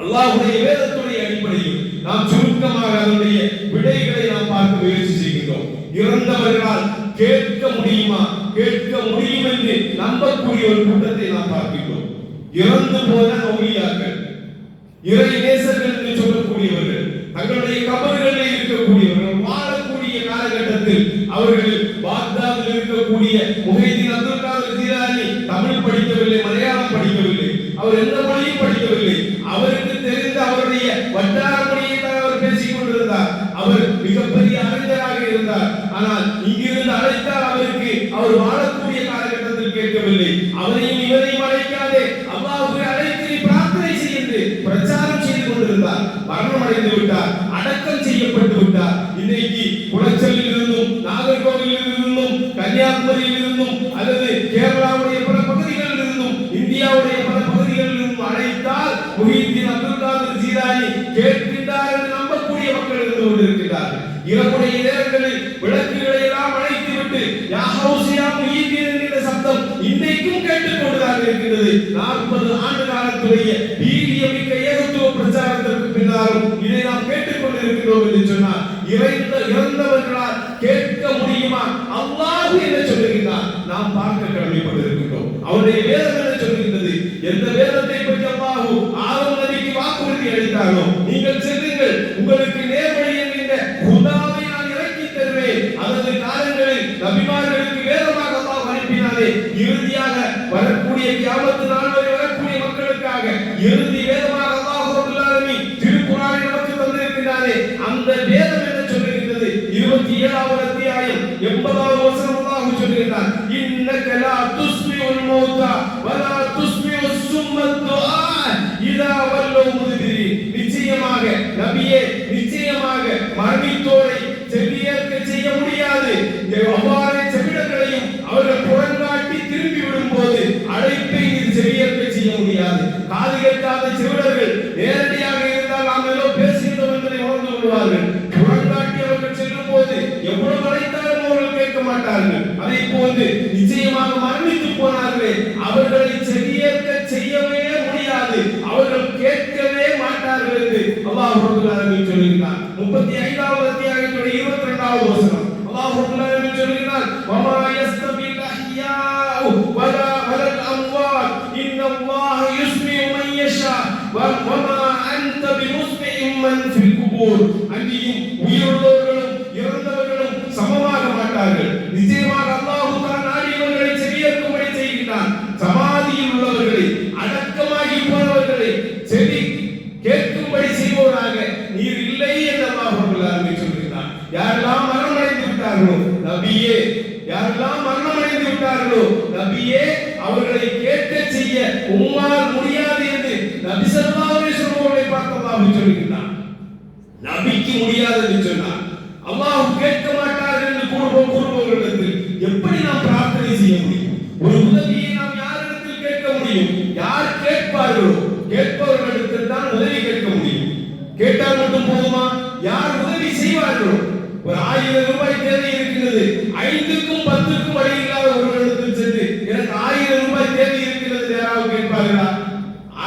அல்லாஹ்வுடைய வேதத்துடைய அடிப்படையில் நாம் சுருக்கமாக அதனுடைய விடைகளை நாம் பார்க்க முயற்சி செய்கின்றோம். இறந்தவர்களால் கேட்க முடியுமா, கேட்க முடியும் என்று நம்பக்கூடிய ஒரு கூட்டத்தை நாம் பார்க்கின்றோம். இறந்து போன அவுலியாக்கள், இறை நேசர்கள் என்று சொல்லக்கூடியவர்கள், தங்களுடைய கபர்களில் இருக்கக்கூடியவர்கள், வாழக்கூடிய காலகட்டத்தில் அவர்கள் பாக்தாதில் இருக்கக்கூடிய முஹைதீன் அப்துல் காதர் ஜீலானி தமிழ் படிக்கவில்லை, மலையாளம் படிக்கவில்லை, அவர் எந்த மொழியும் படிக்கவில்லை. அவருக்கு தெரிந்த அவருடைய வட்டார மொழியை தான் அவர் பேசிக் கொண்டிருந்தார். அவர் மிகப்பெரிய அறிஞராக இருந்தார். ஆனால் இங்கிருந்து அழைத்தால் அவருக்கு அவர் வாழக்கூடிய காலகட்டத்தில் கேட்கவில்லை. அவரையும் இவரையும் அழைக்காதே, அல்லாஹ்வை அழைத்து பிரார்த்தனை செய்து பிரச்சாரம் செய்து கொண்டிருந்தார். மரணம் அடைந்து விட்டார், அடக்கம் செய்யப்பட்டு விட்டார். இன்னைக்கு குளச்சலில் இருந்தும் நாகர்கோவிலில் இருந்தும் கன்னியாகுமரியில் இருந்தும் அல்லது கேரளாவுடைய பல பகுதிகளில் இருந்தும் இந்தியாவுடைய பல பகுதிகளில் இருந்தும் அழைத்தால் முஹைதீன் அப்துல் காதர் ஜீலானி கேட்கின்றார் என்று நம்பக்கூடிய மக்கள் இருந்து கொண்டிருக்கிறார்கள். இரவுடைய நேரங்களில் விளக்குகளை எல்லாம் அணைத்து விட்டு யா ஹவுஸ் யா முஹைதீன் என்கிற சப்தம் இன்றைக்கும் கேட்டுக் கொண்டுதான் இருக்கிறது. 40 ஆண்டு காலத்துடைய வீரியமிக்க ஏகத்துவ பிரச்சாரத்திற்கு பின்னாலும் இதை நாம் கேட்டுக் கொண்டிருக்கிறோம் என்று சொன்னார். இறந்தவர்களால் கேட்க முடியுமா? அல்லாஹ் என்ன சொல்லுகிறார்? நாம் பார்க்க கடமைப்பட்டிருக்கிறோம். அவருடைய வேதம் என்ன சொல்லுகிறது? எந்த வேதத்தை பற்றி அல்லாஹ் ஆதம் நபிக்கு வாக்குறுதி அளித்தாரோ, நீங்கள் செல்லுங்கள், உங்களுக்கு நேர்வழி என்கின்ற ஹுதாவை நான் இறக்கி தருவேன். அதற்கு காலங்களில் நபிமார்களுக்கு வேதமாக அல்லாஹ் அனுப்பினாரே, இறுதியாக வரக்கூடிய கியாமத் நாள் வரை வரக்கூடிய மக்களுக்காக இறுதி வேதமாக அல்லாஹ் ரப்பல் ஆலமீன் திருக்குர்ஆனை நமக்கு தந்திருக்கிறாரே, அந்த வேதம் என்ன சொல்லுகிறது? 27வது அத்தியாயம் 80வது வசனம் அல்லாஹ் சொல்கிறார், இன்னக லா துஸ்மிஉல் மௌதா வலா துஸ்மிஉஸ் சும்மத் துஆ இதா வல்லு முத்பிரின். நிச்சயமாக நபியே, நிச்சயமாக மரணித்தோரை செவியேற்க செய்ய முடியாது. அவ்வாறே செவிடர்களையும் அவர்கள் புறங்காட்டி திரும்பி விடும்போது அழைப்பை இது செவியேற்க செய்ய முடியாது. காது கேட்காத செவிடர்கள் நேரடியாக இருந்தால் நாம் ஏதோ பேசுகிறோம் என்பதை உணர்ந்து கொள்வார்கள். புறங்காட்டி அவர்கள் செல்லும் போது எவ்வளவு அழைத்தாலும் அவர்கள் கேட்க மாட்டார்கள். அதை போன்று நிச்சயமாக மரணித்து போனார்களே, அவர்களை செவியேற்க செய்யவே முடியாது, அவர்கள் கேட்கவே மாட்டார்கள் என்று அல்லாஹ் ரப்பல் ஆலமீன் சொல்கிறார். 35வது அத்தியாயத்துடைய 22வது வசனம் அல்லாஹ் ரப்பல் ஆலமீன் சொல்கிறார், வமா யஸ்தபில் அஹ்யாஉ வலா வலல் அம்வாத் இன்னல்லாஹ யுஸ்மிஉ மன் யஷா வமா அன்த பிமுஸ்மிஇம் மன் ஃபில் குபூர். அங்கேயும் உயிருள்ளவர்களும் இறந்தவர்களும் சமமாக மாட்டார்கள். நிச்சயமாக அல்லாஹ் தான் நாடியவர்களை செவியேற்கும்படி செய்கிறான். சமாதியில் உள்ளவர்களை, அடக்கமாகி போனவர்களை செவி கேட்கும்படி செய்வோராக நீர் இல்லை என்று அல்லாஹ் ரப்பல் ஆலமீன் சொல்கிறார். யாரெல்லாம் மரணமடைந்து விட்டார்களோ நபியே, யாரெல்லாம் மரணமடைந்து விட்டார்களோ நபியே, அவர்களை கேட்க உம்மால் முடியாது என்று நபி ஸல்லல்லாஹு அலைஹி வஸல்லம் அவர்களை பார்த்து அல்லாஹ் சொல்கிறான். நபிக்கு முடியாது என்று சொன்னார். அல்லாஹ் கேட்க மாட்டார்கள் என்று கூறுபவர்களிடத்தில் எப்படி நாம் பிரார்த்தனை செய்ய முடியும்? ஒரு உதவியை நாம் யாரிடத்தில் கேட்க முடியும்? யார் கேட்பார்களோ கேட்பவர்களிடத்தில் தான் உதவி கேட்க முடியும். கேட்டால் மட்டும் போதுமா? யார் உதவி செய்வார்களோ, ஒரு 1000 ரூபாய் தேவை இருக்கிறது, 5க்கும் 10க்கும் வழி இல்லாத ஒருவரிடத்தில் சென்று எனக்கு 1000 ரூபாய் தேவை இருக்கிறது யாராவது கேட்பார்களா?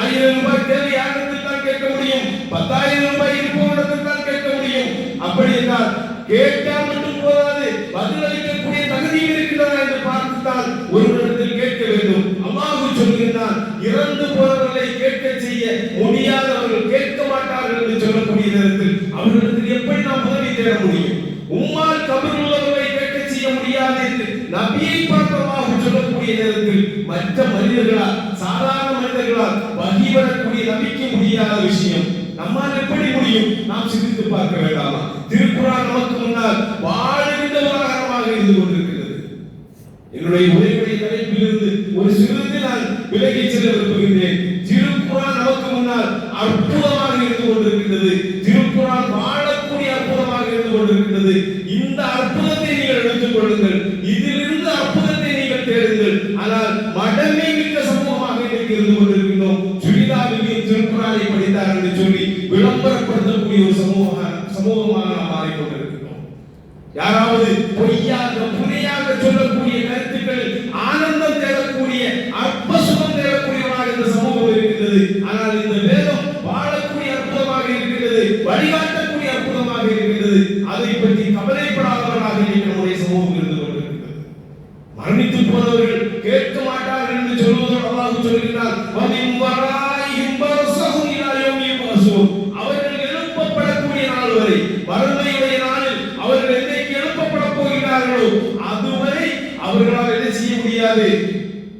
1000 ரூபாய் தேவை யாரிடத்தில் தான் கேட்க முடியும்? 10,000 ரூபாய் இருப்பவரிடத்தில் தான் கேட்க முடியும். அப்படி என்றால் கேட்டால் மட்டும் போதாது, பதிலளிக்கக்கூடிய தகுதியும் இருக்கிறதா என்று பார்த்துத்தான் ஒருவரிடத்தில் கேட்க வேண்டும். அல்லாஹ் சொல்கிறான், இறந்து போனவர்களை கேட்க செய்ய முடியாதவர்கள் கேட்க மாட்டார்கள் என்று சொல்லக்கூடிய நேரத்தில் அவர்களிடத்தில் எப்படி நாம் உதவி தேட முடியும்? உம்மால் கபரில் உள்ளவர்களை கேட்க செய்ய முடியாது என்று நபியை பார்த்து அல்லாஹ் சொல்லக்கூடிய நேரத்தில் மற்ற மனிதர்களால், சாதாரண மனிதர்களால் வகி வரக்கூடிய நபிக்கு முடியாத விஷயம் நம்மால் எப்படி முடியும்? நாம் சிந்தித்து பார்க்க வேண்டாமா? திருக்குர்ஆன் நமக்கு முன்னால் வாழ்கின்ற உதாரணமாக இருந்து கொண்டிருக்கிறது. என்னுடைய உரையுடைய தலைப்பிலிருந்து ஒரு சிறிது நான் விலகி செல்ல விரும்புகின்றேன். திருக்குர்ஆன் நமக்கு முன்னால் அற்புதமாக இருந்து கொண்டிருக்கிறது. திருக்குர்ஆன் வாழக்கூடிய அற்புதமாக இருந்து கொண்டிருக்கிறது. இந்த அற்புதத்தை நீங்கள் எடுத்துக் கொள்ளுங்கள், இதிலிருந்து அற்புதத்தை நீங்கள் தேடுங்கள். ஆனால் மடமை மிக்க சமூகமாக இன்றைக்கு இருந்து கொண்டிருக்கின்றோம். சுனிதாவிற்கு திருக்குர்ஆனை படித்தார் என்று சொல்லி விளம்பரப்படுத்தக்கூடிய ஒரு சமூகமாக நாம் மாறிக்கொண்டிருக்கிறோம். யாராவது பொய்யாக புனையாக சொல்லக்கூடிய கருத்துக்கள் ஆனந்தம் தேடக்கூடிய அற்ப சுகம் தேடக்கூடியவராக இந்த சமூகம் இருக்கிறது. ஆனால் இந்த வேதம் வாழக்கூடிய அற்புதமாக இருக்கிறது, வழிகாட்டக்கூடிய அற்புதமாக இருக்கிறது. அதை பற்றி கவலைப்படாதவர்களாக நம்முடைய சமூகம் இருந்து கொண்டிருக்கிறது. மரணித்து போனவர்கள் கேட்க மாட்டார்கள் என்று சொல்வதோடு அல்லாஹ் சொல்கிறார், அவர்கள் எழுப்பப்படக்கூடிய நாள் வரை, மறுமையுடைய நாளில் அவர்கள் என்னைக்கு எழுப்பப்பட போகிறார்களோ அதுவரை அவர்களால் என்ன செய்ய முடியாது.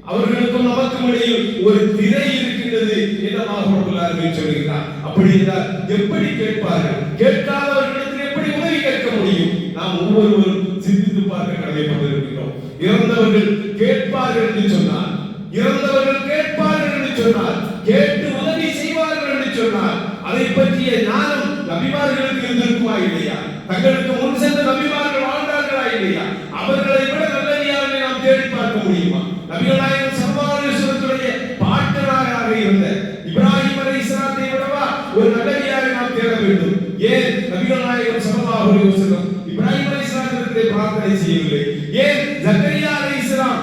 அவர்களுக்கும் நமக்கும் இடையில் ஒரு திரை இருக்கின்றது என்று அல்லாஹ் சொல்கிறார். அப்படி என்றால் எப்படி கேட்பார்கள்? கேட்காதவர்களிடத்தில் எப்படி உதவி கேட்க முடியும்? நாம் ஒவ்வொருவரும் சிந்தித்து பார்க்க கடமைப்பட்டிருக்கிறோம். இறந்தவர்கள் கேட்பார்கள் என்று சொன்னார், இறந்தவர்கள் கேட்பார்கள் என்று சொன்னார், கேட்டு உதவி செய்வார்கள் என்று சொன்னார், அதை பற்றிய ஞானம் நபிமார்களுக்கு இருந்திருக்குமா இல்லையா? தங்களுக்கு முன் சென்ற நபிமார்கள் வாழ்ந்தார்களா இல்லையா? அவர்களை விட நல்லடியார்களை நாம் தேடி பார்க்க முடியுமா? நபிகள் நாயகம் ஸல்லல்லாஹு அலைஹி வஸல்லத்துடைய பாட்டனாராக இருந்த இப்ராஹிம் அலைஹிஸ்ஸலாத்தை விடவா ஒரு நல்லடியாரை நாம் தேட வேண்டும்? ஏன் நபிகள் நாயகம் ஸல்லல்லாஹு அலைஹி வஸல்லம் இப்ராஹிம் அலைஹிஸ்ஸலாத்திற்கு பிரார்த்தனை செய்யவில்லை? ஏன் ஜக்கரியா அலைஹிஸ்ஸலாம்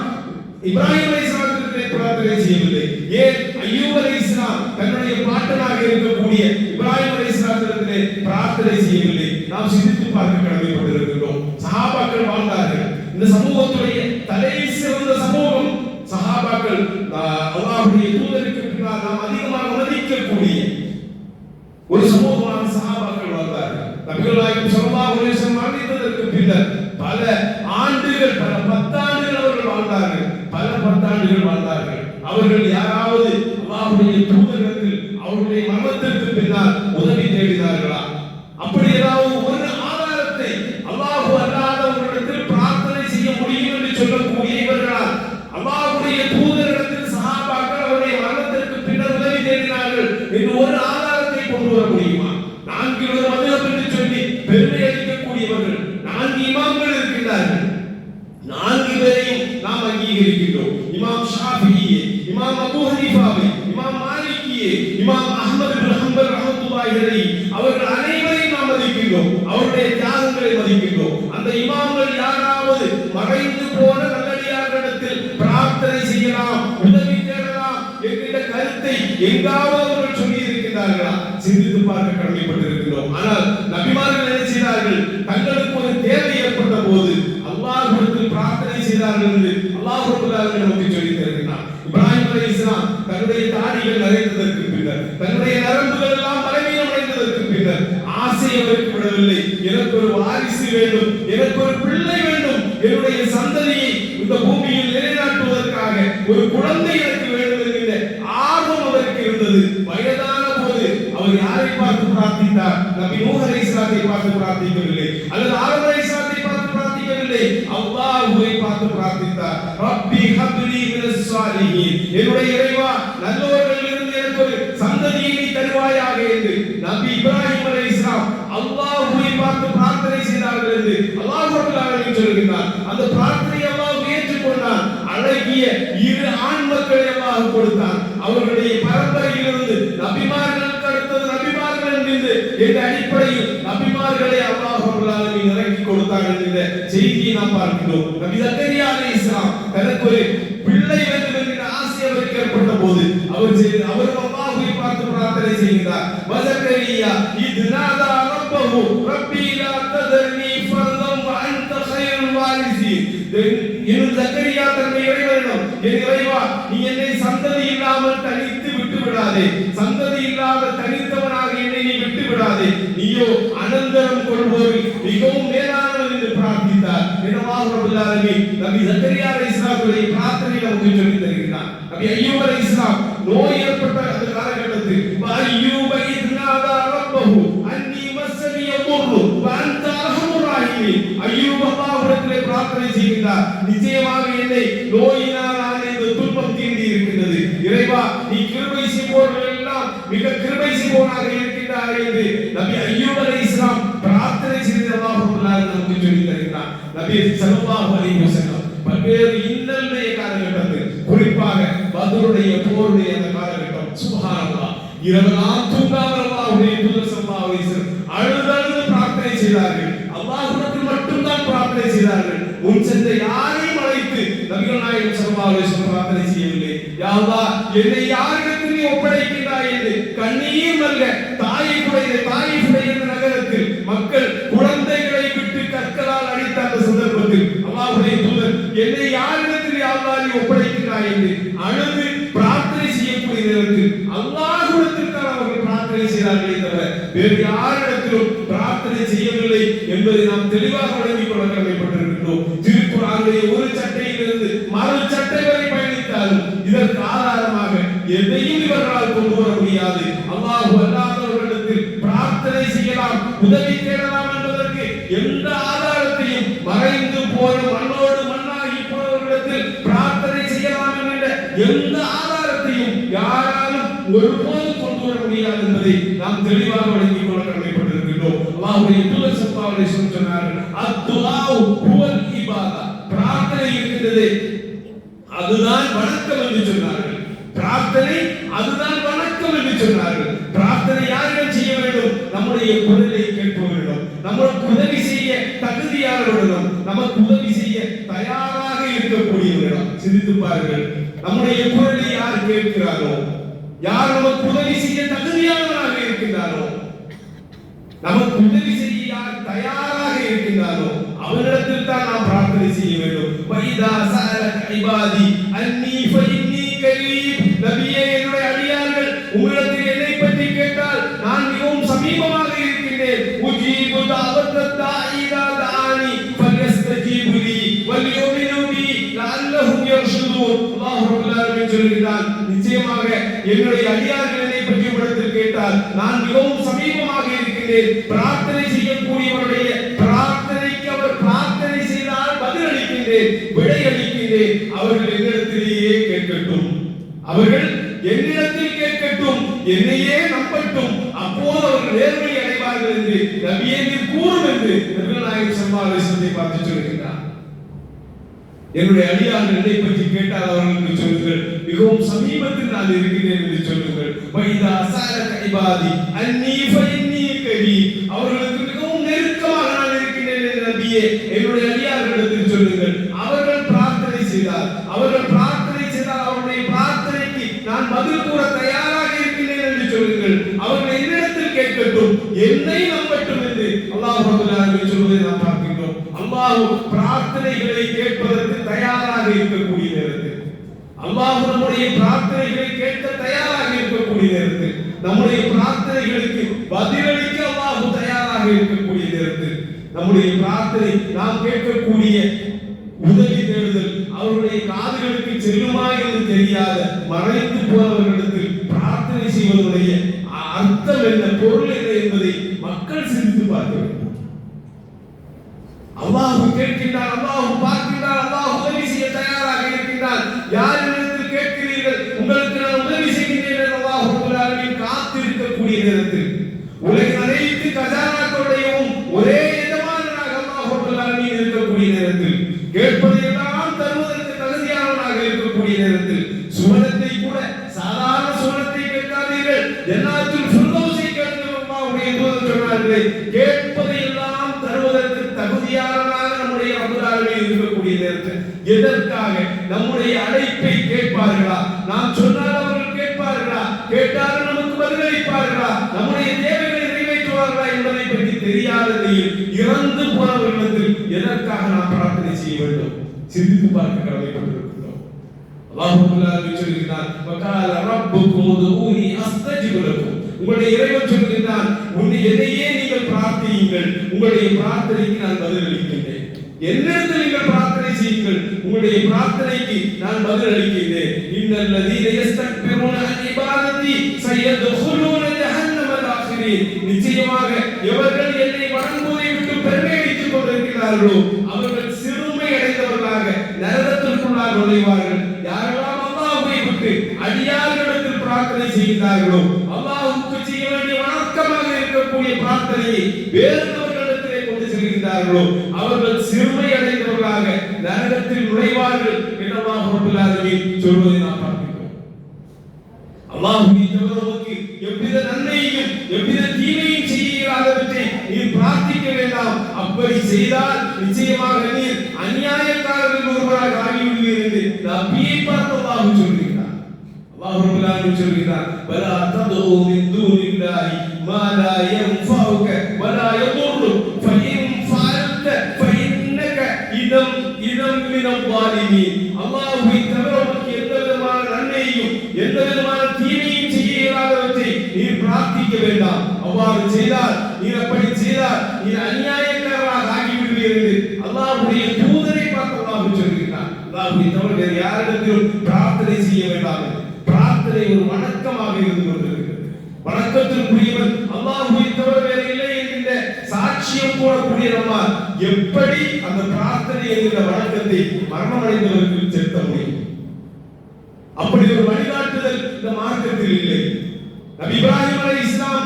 இப்ராஹிம் அலைஹிஸ்ஸலாத்திற்கு பிரார்த்தனை செய்யவில்லை? ஏன் அய்யூப் அலைஹிஸ்ஸலாம் தன்னுடைய பாட்டனாக இருக்கக்கூடிய இப்ராஹிம் அலைஹிஸ்ஸலாத்திற்கு பிரார்த்தனை செய்யவில்லை? நாம் சிந்தித்து பார்க்க கடமைப்பட்டிருக்கிறோம். சஹாபாக்கள் வாழ்ந்தார்கள். இந்த சமூகத்துடைய தலை சிறந்த சமூகம் சஹாபாக்கள். அல்லாஹ்வுடைய தூதருக்கு பின்னால் நாம் அதிகமாக மதிக்கக்கூடிய ஒரு சமூகமான சஹாபாக்கள் வாழ்ந்தார்கள். நபிகள் நாயகம் ஸல்லல்லாஹு அலைஹி வஸல்லம் மரணித்ததற்கு பின்னர் பல ஆண்டுகள், பல பத்தாண்டுகள் அவர்கள் வாழ்ந்தார்கள். பல பத்தாண்டுகள் வாழ்ந்தார்கள். அவர்கள் யாராவது அல்லாஹ்வுடைய தூதரிடத்தில் அவருடைய மரணத்திற்கு பின்னால் உதவி தேடினார்களா? அப்படி ஏதாவது ஒரு ஆதாரத்தை அல்லாஹ் அல்லாதவர்களிடத்தில் பிரார்த்தனை செய்ய முடியும் என்று சொல்லக்கூடிய இவர்களால் அல்லாஹ்வுடைய தூதரிடத்தில் சஹாபாக்கள் அவருடைய மரணத்திற்கு பின்னர் உதவி தேடினார்கள் என்று ஒரு ஆதாரத்தை கொண்டு வர முடியுமா? 4 மதுஹப் என்று சொல்லி பெருமை அளிக்கக்கூடியவர்கள் 4 இமாம்கள் இருக்கின்றார்கள். 4 பேரையும் நாம் அங்கீகரிக்கிறோம். இமாம் ஷாஃபிஈ, இமாம் அபூ ஹனீஃபாவை, இமாம் மாலிகியை, இமாம் அஹ்மத் இப்னு ஹம்பல் ரஹ்மத்துல்லாஹி அலைஹி அவர்கள் அனைவரையும் நாம் மதிக்கிறோம். அவருடைய தியாகங்களை மதிக்கிறோம். அந்த இமாம்கள் யாராவது மறைந்து போன நல்லடியார்களிடத்தில் பிரார்த்தனை செய்யலாம், உதவி தேடலாம் என்கிற கருத்தை எங்காவது அவர்கள் சொல்லி இருக்கிறார்களா? சிந்தித்து பார்க்க கடமைப்பட்டிருக்கிறோம். ஆனால் நபிமார்கள் என்ன செய்தார்கள்? தங்களுக்கு ஒரு தேவை ஏற்பட்ட போது அல்லாஹ்விடத்தில் பிரார்த்தனை செய்தார்கள் என்று அல்லாஹ் ரப்பல் நமக்கு சொல்லி தருகிறார். இப்ராஹிம் அலைஹிஸ்ஸலாம் தன்னுடைய தாடிகள் நரைத்ததற்கு பின்னர், தன்னுடைய நரம்புகள் எல்லாம் பலவீனம் அடைந்ததற்கு பின்னர் ஆசை அவருக்கு விடவில்லை. எனக்கு ஒரு வாரிசு வேண்டும், எனக்கு ஒரு பிள்ளை வேண்டும், என்னுடைய சந்ததியை இந்த பூமியில் நிலைநாட்டுவதற்காக ஒரு குழந்தை எனக்கு வேண்டும் என்கிற ஆர்வம் அவருக்கு இருந்தது. வயதான போது அவர் யாரை பார்த்து பிரார்த்தித்தார்? நபி நூஹ் அலைஹிஸ்ஸலாத்தை பார்த்து பிரார்த்திக்கவில்லை, அல்லது ஆதம் அலைஹிஸ்ஸலாத்தை பார்த்து பிரார்த்திக்கவில்லை, அல்லாஹ்வை பார்த்து பிரார்த்தித்தார். ரப்பி ஹப்லி மினஸ் ஸாலிஹீன், என்னுடைய இறைவா நல்ல வழங்கிய 2 ஆண் மக்களை அல்லாஹ் கொடுத்தான். அவர்களுடைய பரம்பரையிலிருந்து நபிமார்களுக்கு அடுத்தது நபிமார்கள் என்ற அடிப்படையில் நபிமார்களை அல்லாஹ் ரப்பல் ஆலமீன் இறக்கி கொடுத்தார் என்ற செய்தியை நாம் பார்க்கிறோம். நபி ஜக்கரியா அலைஹிஸ்ஸலாம் தனக்கு ஒரு பிள்ளை வேண்டும் என்கிற ஆசை அவருக்கு ஏற்பட்ட போது அவர் அல்லாஹ்வை பார்த்து பிரார்த்தனை செய்கிறார். வஸக்கரியா இத்நாதா ரப்பஹு ரப்பி லா ததர்னி ஃபர்தன் வ அன்த கைருல் வாரிஸீன். இன்னும் ஜக்கரியா தன்னுடைய இறைவனிடம், என் இறைவா, நீ என்னை சந்ததி இல்லாமல் தனித்து விட்டு விடாதே, சந்ததி இல்லாத தனித்தவனாக என்னை நீ விட்டு விடாதே, நீயோ அனந்தரம் கொள்வோரில் மிகவும் மேலானவன் என்று பிரார்த்தித்தார். அல்லாஹ் ரப்பல் ஆலமீன் நபி ஜக்கரியா அலைஹிஸ்ஸலாமுடைய பிரார்த்தனை நமக்கு சொல்லித் தருகிறார். நபி அய்யூப் அலைஹிஸ்ஸலாம் நோய் ஏற்பட்ட அந்த காலகட்டத்தில் அய்யூப இத்நாதா ரப்பஹு அன்னி மஸ்ஸனிய துர்ரு வ அன்த அர்ஹமுர் ராஹிமீன். அய்யூப் அல்லாஹ்விடத்திலே பிரார்த்தனை செய்கிறார், நிச்சயமாக என்னை நோயினால் இந்த துன்பம் தீண்டி இருக்கிறது. இறைவா, நீ கிருபை செய்வோர்கள் எல்லாம் மிக கிருபை செய்வோனாக இருக்கின்றார் என்று நபி அய்யூப் அலைஹிஸ்ஸலாம் பிரார்த்தனை செய்து அல்லாஹ் ரப்பல் ஆலமீன் நமக்கு சொல்லித் தருகிறார். நபி ஸல்லல்லாஹு அலைஹி வஸல்லம் பல்வேறு இன்னல்டைய காலகட்டத்தில், குறிப்பாக பத்ருடைய போருடைய அந்த காலகட்டம், சுப்ஹானல்லாஹ், இரவெல்லாம் தூங்காமல் அல்லாஹ்வுடைய தூதர் ஸல்லல்லாஹு அலைஹி வஸல்லம் அழுது பிரார்த்தனை செய்தார்கள். அல்லாஹ்விடத்தில் மட்டும்தான் பிரார்த்தனை செய்தார்கள். முன் சென்ற யாரையும் அழைத்து நபிகள் நாயகம் ஸல்லல்லாஹு அலைஹி வஸல்லம் பிரார்த்தனை செய்யவில்லை. யா அல்லாஹ், என்னை யாரிடத்தில் நீ ஒப்படைக்கின்றாய் என்று கண்ணீர் மல்க தாயிஃபுடைய நகரத்தில் மக்கள் குழந்தைகளை விட்டு கற்களால் அடித்த அந்த சந்தர்ப்பத்தில் அல்லாஹ்வுடைய தூதர், என்னை யாரிடத்தில் யா அல்லாஹ் நீ ஒப்படைக்கின்றாய் என்று அழுது பிரார்த்தனை செய்யக்கூடிய நேரத்தில் அல்லாஹ்விடத்தில் தான் அவர்கள் பிரார்த்தனை செய்தார்களே தவிர வேறு யாரிடத்திலும் பிரார்த்தனை செய்யவில்லை என்பதை நாம் தெளிவாக விளங்கிக் கொள்ள கடமைப்பட்டிருக்கின்றோம். திருக்குர்ஆனுடைய ஒரு சட்டையிலிருந்து மறு சட்டை வரை பயணித்தாலும் இதற்கு ஆதாரமாக எதையும் இவர்களால் கொண்டு வர முடியாது. அல்லாஹ் அல்லாதவர்களிடத்தில் பிரார்த்தனை செய்யலாம், உதவி தேடலாம் என்பதற்கு எந்த ஆதாரத்தையும், மறைந்து போன மண்ணோடு மண்ணாகி போனவர்களிடத்தில் பிரார்த்தனை செய்யலாம் என்கிற எந்த ஆதாரத்தையும் யாராலும் ஒருபோதும் கொண்டு வர முடியாது என்பதை நாம் தெளிவாக விளங்கிக் கொள்ள கடமைப்பட்டிருக்கின்றோம். அல்லாஹ்வுடைய தூதர் ஸல்லல்லாஹு அலைஹி வஸல்லம் சொன்னார்கள், அத்துஆஉ ஹுவல் இபாதா, பிரார்த்தனை இருக்கிறது அதுதான் வணக்கம் என்று சொன்னார்கள். பிரார்த்தனை அதுதான் வணக்கம் என்று சொன்னார்கள். பிரார்த்தனை யாரிடம் செய்ய வேண்டும்? நம்முடைய குரலை கேட்பவரிடம், நமக்கு உதவி செய்ய தகுதியானவரிடம், நமக்கு உதவி செய்ய தயாராக இருக்கக்கூடியவரிடம். சிந்தித்து பாருங்கள், நம்முடைய குரலை யார் கேட்கிறாரோ, யார் நமக்கு உதவி செய்ய தகுதியானவராக இருக்கின்றாரோ, நமக்கு உதவி செய்ய யார் தயாராக இருக்கின்றாரோ அவரிடத்தில் தான் நாம் பிரார்த்தனை செய்ய வேண்டும். வைதா சஅலக இபாதி அன்னி ஃபஇன்னி கரீப். நபியே, என்னுடைய அடியார்கள் உங்களிடத்தில் என்னை பற்றி கேட்டால் நான் மிகவும் சமீபமாக இருக்கின்றேன். உஜீபு தஅவத்தத் தாஇ இதா தஆனி ஃபல்யஸ்தஜீபு லி வல்யுமினு பி லஅல்லஹும் யர்ஷுதூன். அல்லாஹ் ரப்பல் ஆலமீன் சொல்கிறார், நிச்சயமாக என்னுடைய அடியார்கள் என்னை பற்றி உங்களிடத்தில் கேட்டால் நான் மிகவும் சமீபமாக இருக்கின்றேன். பிரார்த்தனை செய்யக்கூடியவருடைய பிரார்த்தனைக்கு அவர் பிரார்த்தனை செய்தால் பதிலளிக்கின்றேன், விடையளிக்கின்றேன். அவர்கள் என்னிடத்திலேயே கேட்கட்டும், அவர்கள் என்னிடத்தில் கேட்கட்டும், என்னையே நம்பட்டும், அப்போது அவர்கள் நேர்மை அடைவார்கள் என்று நபியே நீர் கூறும் என்று நபிகள் நாயகம் ஸல்லல்லாஹு அலைஹி வஸல்லம் பார்த்து சொல்கிறார். என்னுடைய அடியார்கள் என்னை பற்றி கேட்டால் அவர்களுக்கு சொல்லுங்கள், மிகவும் சமீபத்தில் நான் இருக்கிறேன் என்று சொல்லுங்கள். வைதா சஅலக இபாதி அன்னி ஃபஇன்னி கரீப். அவர்களுக்கு மிகவும் நெருக்கமாக நான் இருக்கின்றேன் என்று நபியே என்னுடைய அடியார்களிடத்தில் சொல்லுங்கள். அவர்கள் பிரார்த்தனை செய்தால் அவருடைய பிரார்த்தனைக்கு நான் பதில் கூற தயாராக இருக்கின்றேன் என்று சொல்லுங்கள். அவர்கள் என்னிடத்தில் கேட்கட்டும், என்னை நம்பட்டும் என்று அல்லாஹ் ரப்பல் ஆலமீன் சொல்வதை நாம் பார்க்கிறோம். அல்லாஹ் பிரார்த்தனைகளை கேட்பதற்கு தயாராக இருக்கக்கூடிய நேரத்தில், அல்லாஹ் நம்முடைய பிரார்த்தனைகளை கேட்க தயாராக இருக்கக்கூடிய நேரத்தில், நம்முடைய பிரார்த்தனைகளுக்கு பதிலளிக்க அல்லாஹ் தயாராக இருக்கக்கூடிய நேரத்தில், நம்முடைய பிரார்த்தனை நாம் கேட்கக்கூடிய உதவி தேடுதல் அவருடைய காதுகளுக்கு செல்லுமா என்று தெரியாத மறைந்து போனவர்களிடத்தில் பிரார்த்தனை செய்வதனுடைய அர்த்தம் என்ன, பொருள் என்ன என்பதை மக்கள் சிந்தித்து பார்க்க வேண்டும். அல்லாஹ் கேட்கின்றார், அல்லாஹ் பார்க்கின்றார், அல்லாஹ் உதவி செய்ய தயாராக இருக்கின்றார். யாரிடத்தில் கேட்கிறீர்கள், உங்களுக்கு நான் உதவி செய்கின்றேன் என்று அல்லாஹ் ரப்பல் ஆலமீன் காத்திருக்கக்கூடிய நேரத்தில், உலகின் அனைத்து கஜானாக்களுடையவும் ஒரே எஜமானனாக அல்லாஹ் ரப்பல் ஆலமீன் இருக்கக்கூடிய நேரத்தில், கேட்பதையெல்லாம் தருவதற்கு தகுதியானவனாக இருக்கக்கூடிய அழைப்பை கேட்பார்களா? நாம் சொன்னால் அவர்கள் கேட்பார்களா? கேட்டாலும் நமக்கு பதிலளிப்பார்களா? நம்முடைய தேவைகளை நிறைவேற்றுவார்களா என்பதை பற்றி தெரியாத நிலையில் இறந்து போனவர்களிடத்தில் எதற்காக நாம் பிரார்த்தனை செய்ய வேண்டும்? சிந்தித்து பார்க்க கடமைப்பட்டிருக்கிறோம். அல்லாஹ் சொல்கிறார், வகால ரப்புக்கும் உதுஊனி அஸ்தஜிபு லக்கும். உங்களுடைய இறைவன் சொல்கிறான், என்னையே நீங்கள் பிரார்த்தியுங்கள், உங்களுடைய பிரார்த்தனைக்கு நான் பதிலளிக்கின்றேன். என்னிடத்தில் நீங்கள் பிரார்த்தனை செய்யுங்கள், உங்களுடைய பிரார்த்தனைக்கு நான் பதிலளிக்கின்றேன். இன்னல்லதீன யஸ்தக்பிரூன அன் இபாதத்தி சயதுகுலூன ஜஹன்னம தாகிரீன். நிச்சயமாக எவர்கள் என்னை வணங்குவதை விட்டு பெருமை அடித்துக் கொண்டிருக்கிறார்களோ அவர்கள் சிறுமை அடைந்தவர்களாக நரகத்திற்குள்ளாக நுழைவார்கள். யாரெல்லாம் அல்லாஹ்வை விட்டு அடியார்களிடத்தில் பிரார்த்தனை செய்கிறார்களோ, அல்லாஹ்வுக்கு செய்ய வேண்டிய வணக்கமாக இருக்கக்கூடிய பிரார்த்தனையை வேறொருவர்களிடத்திலே கொண்டு செல்கிறார்களோ அவர்கள் சிறுமை அடைந்தவர்களாக நரகத்தில் நுழைவார்கள் என்று அல்லாஹ் ரப்பல் ஆலமீன் சொல்வதை நாம் பார்க்கிறோம். அல்லாஹ்வை தவிர நமக்கு எவ்வித நன்மையையும் எவ்வித தீமையும் செய்யாதவற்றை நீர் பிரார்த்திக்க வேண்டாம். அப்படி செய்தால் நிச்சயமாக நீர் அநியாயக்காரர்கள் ஒருவராக ஆகிவிடுவீர் என்று நபியை பார்த்து அல்லாஹ் சொல்கிறார். அல்லாஹ் ரப்பல் ஆலமீன் சொல்கிறார், வலா ததுஉ மின் தூனில்லாஹி மா லா யன்ஃபஉக வலா யதுர்ருக் ஃபஇன் ஃபஅல்த ஃபஇன்னக இதம் மினல் ஸாலிமீன். அல்லாஹ்வை தவிர நமக்கு எந்த விதமான நன்மையையும் எந்த விதமான தீமையும் செய்யாதவற்றை நீர் பிரார்த்திக்க வேண்டாம். அவ்வாறு செய்தால், நீர் அப்படி செய்தால் நீர் அநியாயக்காரராக ஆகிவிடுவீர் என்று அல்லாஹ்வுடைய தூதரை பார்த்து அல்லாஹ் சொல்கிறார். அல்லாஹ்வை தவிர வேறு யாரிடத்திலும் பிரார்த்தனை செய்ய வேண்டாம். பிரார்த்தனை ஒரு வணக்கமாக இருந்து கொண்டிருக்கிறது. வணக்கத்திற்குரியவன் அல்லாஹ்வை தவிர வேறு இல்லை என்கின்ற சாட்சியம் போடக்கூடிய நம்மால் எப்படி அந்த பிரார்த்தனை என்கிற வணக்கத்தை மரணமடைந்தவர்களுக்கு செலுத்த முடியும்? அப்படி ஒரு வழிகாட்டுதல் இந்த மார்க்கத்தில் இல்லை. நபி இப்ராஹிம் அலைஹிஸ்ஸலாம்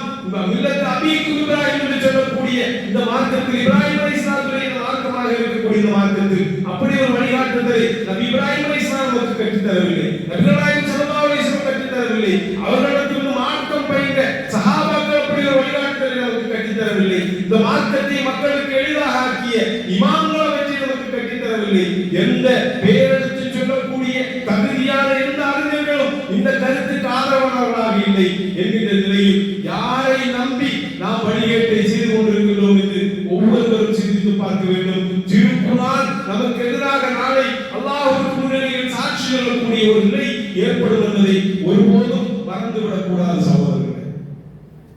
மில்லத் அபீக்கும் இப்ராஹிம் என்று சொல்லக்கூடிய இந்த மார்க்கத்தில், இப்ராஹிம் அலைஹிஸ்ஸலாத்துடைய மார்க்கமாக இருக்கக்கூடிய இந்த மார்க்கத்தில் அப்படி ஒரு வழிகாட்டுதலை நபி இப்ராஹிம் அலைஹிஸ்ஸலாம் நமக்கு கற்றுத் தரவில்லை. நபிகள் நாயகம் ஸல்லல்லாஹு அலைஹி வஸல்லம் கற்றுத் தரவில்லை. அவர்களிடத்தில் மார்க்கம் பயின்ற சஹாபாக்கள் அப்படி ஒரு வழிகாட்டுதலை நமக்கு கற்றுத் தரவில்லை. இந்த மார்க்கத்தை மக்களுக்கு எளிதாக ஆக்கிய இமாம்கள் அவற்றை நமக்கு கற்றுத் தரவில்லை. எந்த பேரெடுத்து சொல்லக்கூடிய தகுதியான எந்த அறிஞர்களும் இந்த கருத்துக்கு ஆதரவானவர்களாக இல்லை என்கின்ற நிலையில் யாரை நம்பி நாம் வழிகேட்டை செய்து கொண்டிருக்கிறோம் என்று ஒவ்வொருவரும் சிந்தித்து பார்க்க வேண்டும். திருக்குர்ஆன் நமக்கு எதிராக நாளை அல்லாஹ்வுக்கு முன்னிலையில் சாட்சி சொல்லக்கூடிய ஒரு நிலை ஏற்படும் என்பதை ஒருபோதும் மறந்துவிடக் கூடாது சகோதரர்களே.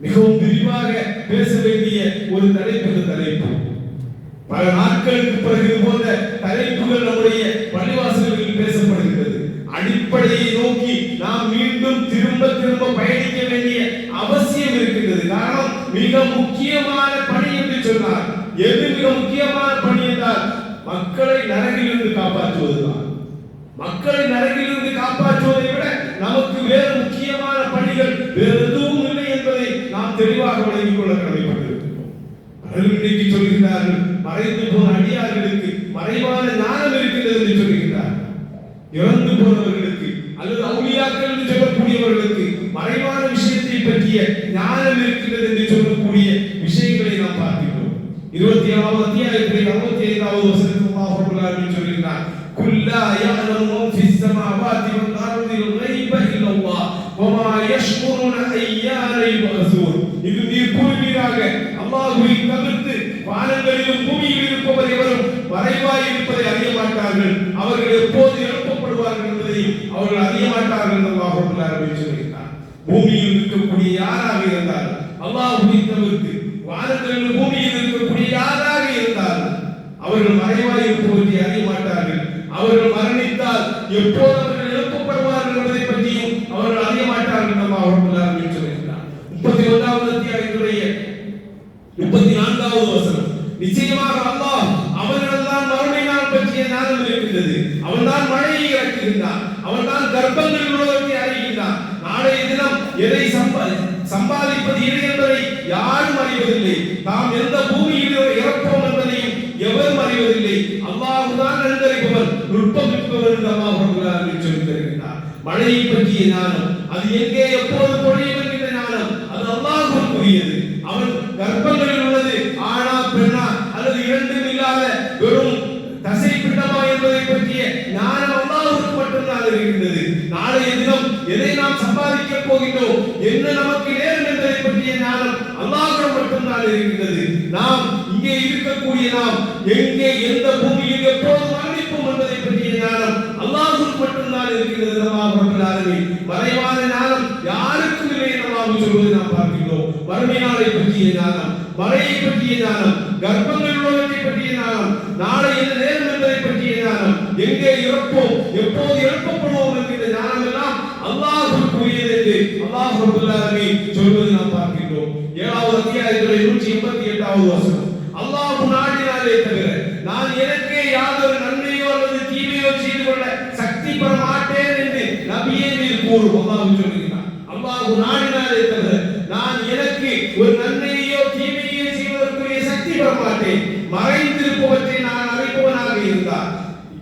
மிகவும் விரிவாக பேச வேண்டிய ஒரு தலைப்பு இந்த தலைப்பு. பல நாட்களுக்கு பிறகு போன்ற தலைப்புகள் நம்முடைய பள்ளிவாசல்களில் பேசப்படுகிறது. அடிப்படையை நோக்கி நாம் மீண்டும் திரும்ப பயணிக்க வேண்டிய அவசியம் இருக்கின்றது. காரணம், மிக முக்கியமான பணி என்று சொன்னார். எது மிக முக்கியமான பணி என்றால் மக்களை நரகிலிருந்து காப்பாற்றுவதுதான். மக்களை நரகிலிருந்து காப்பாற்றுவதை விட நமக்கு வேறு முக்கியமான பணிகள் வேறு எதுவும் இல்லை என்பதை நாம் தெளிவாக விளங்கிக் கொள்ள கடமைப்பட்டிருக்கிறோம். இன்றைக்கு சொல்கிறார்கள், மறைந்து போன அடியார்களுக்கு மறைவான ஞானம் இருக்கின்றது என்று சொல்கிறார். இறந்து போனவர்களுக்கு அல்லது அவுலியாக்கள் என்று சொல்லக்கூடியவர்களுக்கு மறைவான விஷயத்தை பற்றிய ஞானம் இருக்கின்றது என்று சொல்லக்கூடிய விஷயங்களை நாம் பார்க்கிறோம். 27வது அத்தியாயத்தில் 65வது வசனத்தில் அல்லாஹ் ரப்பல் ஆலமீன் சொல்கிறார், குல்லா யஅலமு மன் ஃபிஸ் ஸமாவாதி வல் அர்தில் கைப இல்லல்லாஹ் வமா யஷ்குருன அய்யான யுபஸூன். இது நீர் கூறுவீராக, அல்லாஹ்வை தவிர்த்து வானங்களிலும் பூமியில் இருப்பவர் எவரும் மறைவாய் இருப்பதை அறிய மாட்டார்கள். அவர்கள் எப்போது எழுப்பப்படுவார்கள் என்பதை அவர்கள் அறிய மாட்டார்கள் என்று அல்லாஹ் ரப்பல் ஆலமீன் சொல்கிறார். பூமியில் இருக்கக்கூடிய யாராக இருந்தாலும், அல்லாஹ்வை தவிர்த்து வானங்களிலும் பூமியில் இருக்கக்கூடிய யாராக இருந்தாலும் அவர்கள் மறைவாய் இருப்பவற்றை அறிய மாட்டார்கள். அவர்கள் மரணித்தால் எப்போது அவர்கள் எழுப்பப்படுவார்கள் என்பதை பற்றியும் அவர்கள் அறிய மாட்டார்கள் என்று அல்லாஹ் ரப்பல் ஆலமீன் சொல்கிறார். 31வது அத்தியாயத்துடைய 34வது வசனம், நிச்சயமாக அல்லாஹ் அவனிடம்தான் மறுமை நாள் பற்றிய ஞானம் இருக்கின்றது. அவன்தான் மழையை இறக்குகின்றான். அவன்தான் கர்ப்பங்களில் உள்ளவற்றை அறிகின்றான். நாளைய தினம் எதை சம்பாதிப்பது எது என்பதை யாரும் அறிவதில்லை. தாம் எந்த பூமியில் இறப்போம் என்பதையும் எவரும் அறிவதில்லை. அல்லாஹ் தான் நன்கறிபவன், நுட்பமிக்கவன் என்று அல்லாஹ் ரப்பல் ஆலமீன் சொல்லித் தருகின்றார். மழையை பற்றிய ஞானம், அது எங்கே எப்போது பொழியும் என்கிற ஞானம், அது அல்லாஹ்வுக்குரியது. அவன் கர்ப்பங்களில் உள்ளது ஆணா பெண்ணா அல்லது இரண்டும் இல்லாத வெறும் தசை பிண்டமா என்பதை பற்றிய ஞானம் அல்லாஹ்வுக்கு மட்டும்தான் இருக்கின்றது. நாளைய தினம் எதை நாம் சம்பாதிக்க போகின்றோம், என்ன நமக்கு நேரம் என்பதை பற்றிய ஞானம் அல்லாஹ்விடம் மட்டும்தான் இருக்கின்றது. நாம் இங்கே இருக்கக்கூடிய நாம் எங்கே எந்த பூமியில் எப்போது மரணிப்போம் என்பதை பற்றிய ஞானம் அல்லாஹ்வுக்கு மட்டும்தான் இருக்கின்றது. அல்லாஹ் ரப்பல் ஆலமீன் மறைவான ஞானம் யாருக்கும் இல்லை என்று அல்லாஹ் சொல்வதை நாம் பார்க்கிறோம். மறுமை நாளை பற்றிய ஞானம், மழையை பற்றிய ஞானம், கர்ப்பங்கள் உள்ளவற்றை பற்றிய ஞானம், நாளை என்ன நேரம் என்பதை பற்றிய ஞானம், எங்கே இறப்போம் எப்போது எழுப்பப்படுவோம் என்கிற ஞானம் எல்லாம் அல்லாஹ்வுக்கு உரியது என்று அல்லாஹ் ரப்பல் ஆலமீன் சொல்வதை நாம் பார்க்கிறோம். 7வது அத்தியாயத்திலே 188வது வசனம், அல்லாஹ் நாடினாலே தவிர நான் எனக்கே யாதொரு நன்மையோ அல்லது தீமையோ செய்து கொள்ள சக்தி பெற மாட்டேன் என்று நபியே நீர் கூறும். அல்லாஹ் சொல்கிறார், அல்லாஹ் நாடினாலே தவிர நான் எனக்கு ஒரு நன்மையோ தீமையோ செய்வதற்குரிய சக்தி பெற மாட்டேன். மறைந்திருப்பவற்றை நான் அறிபவனாக இருந்தால்,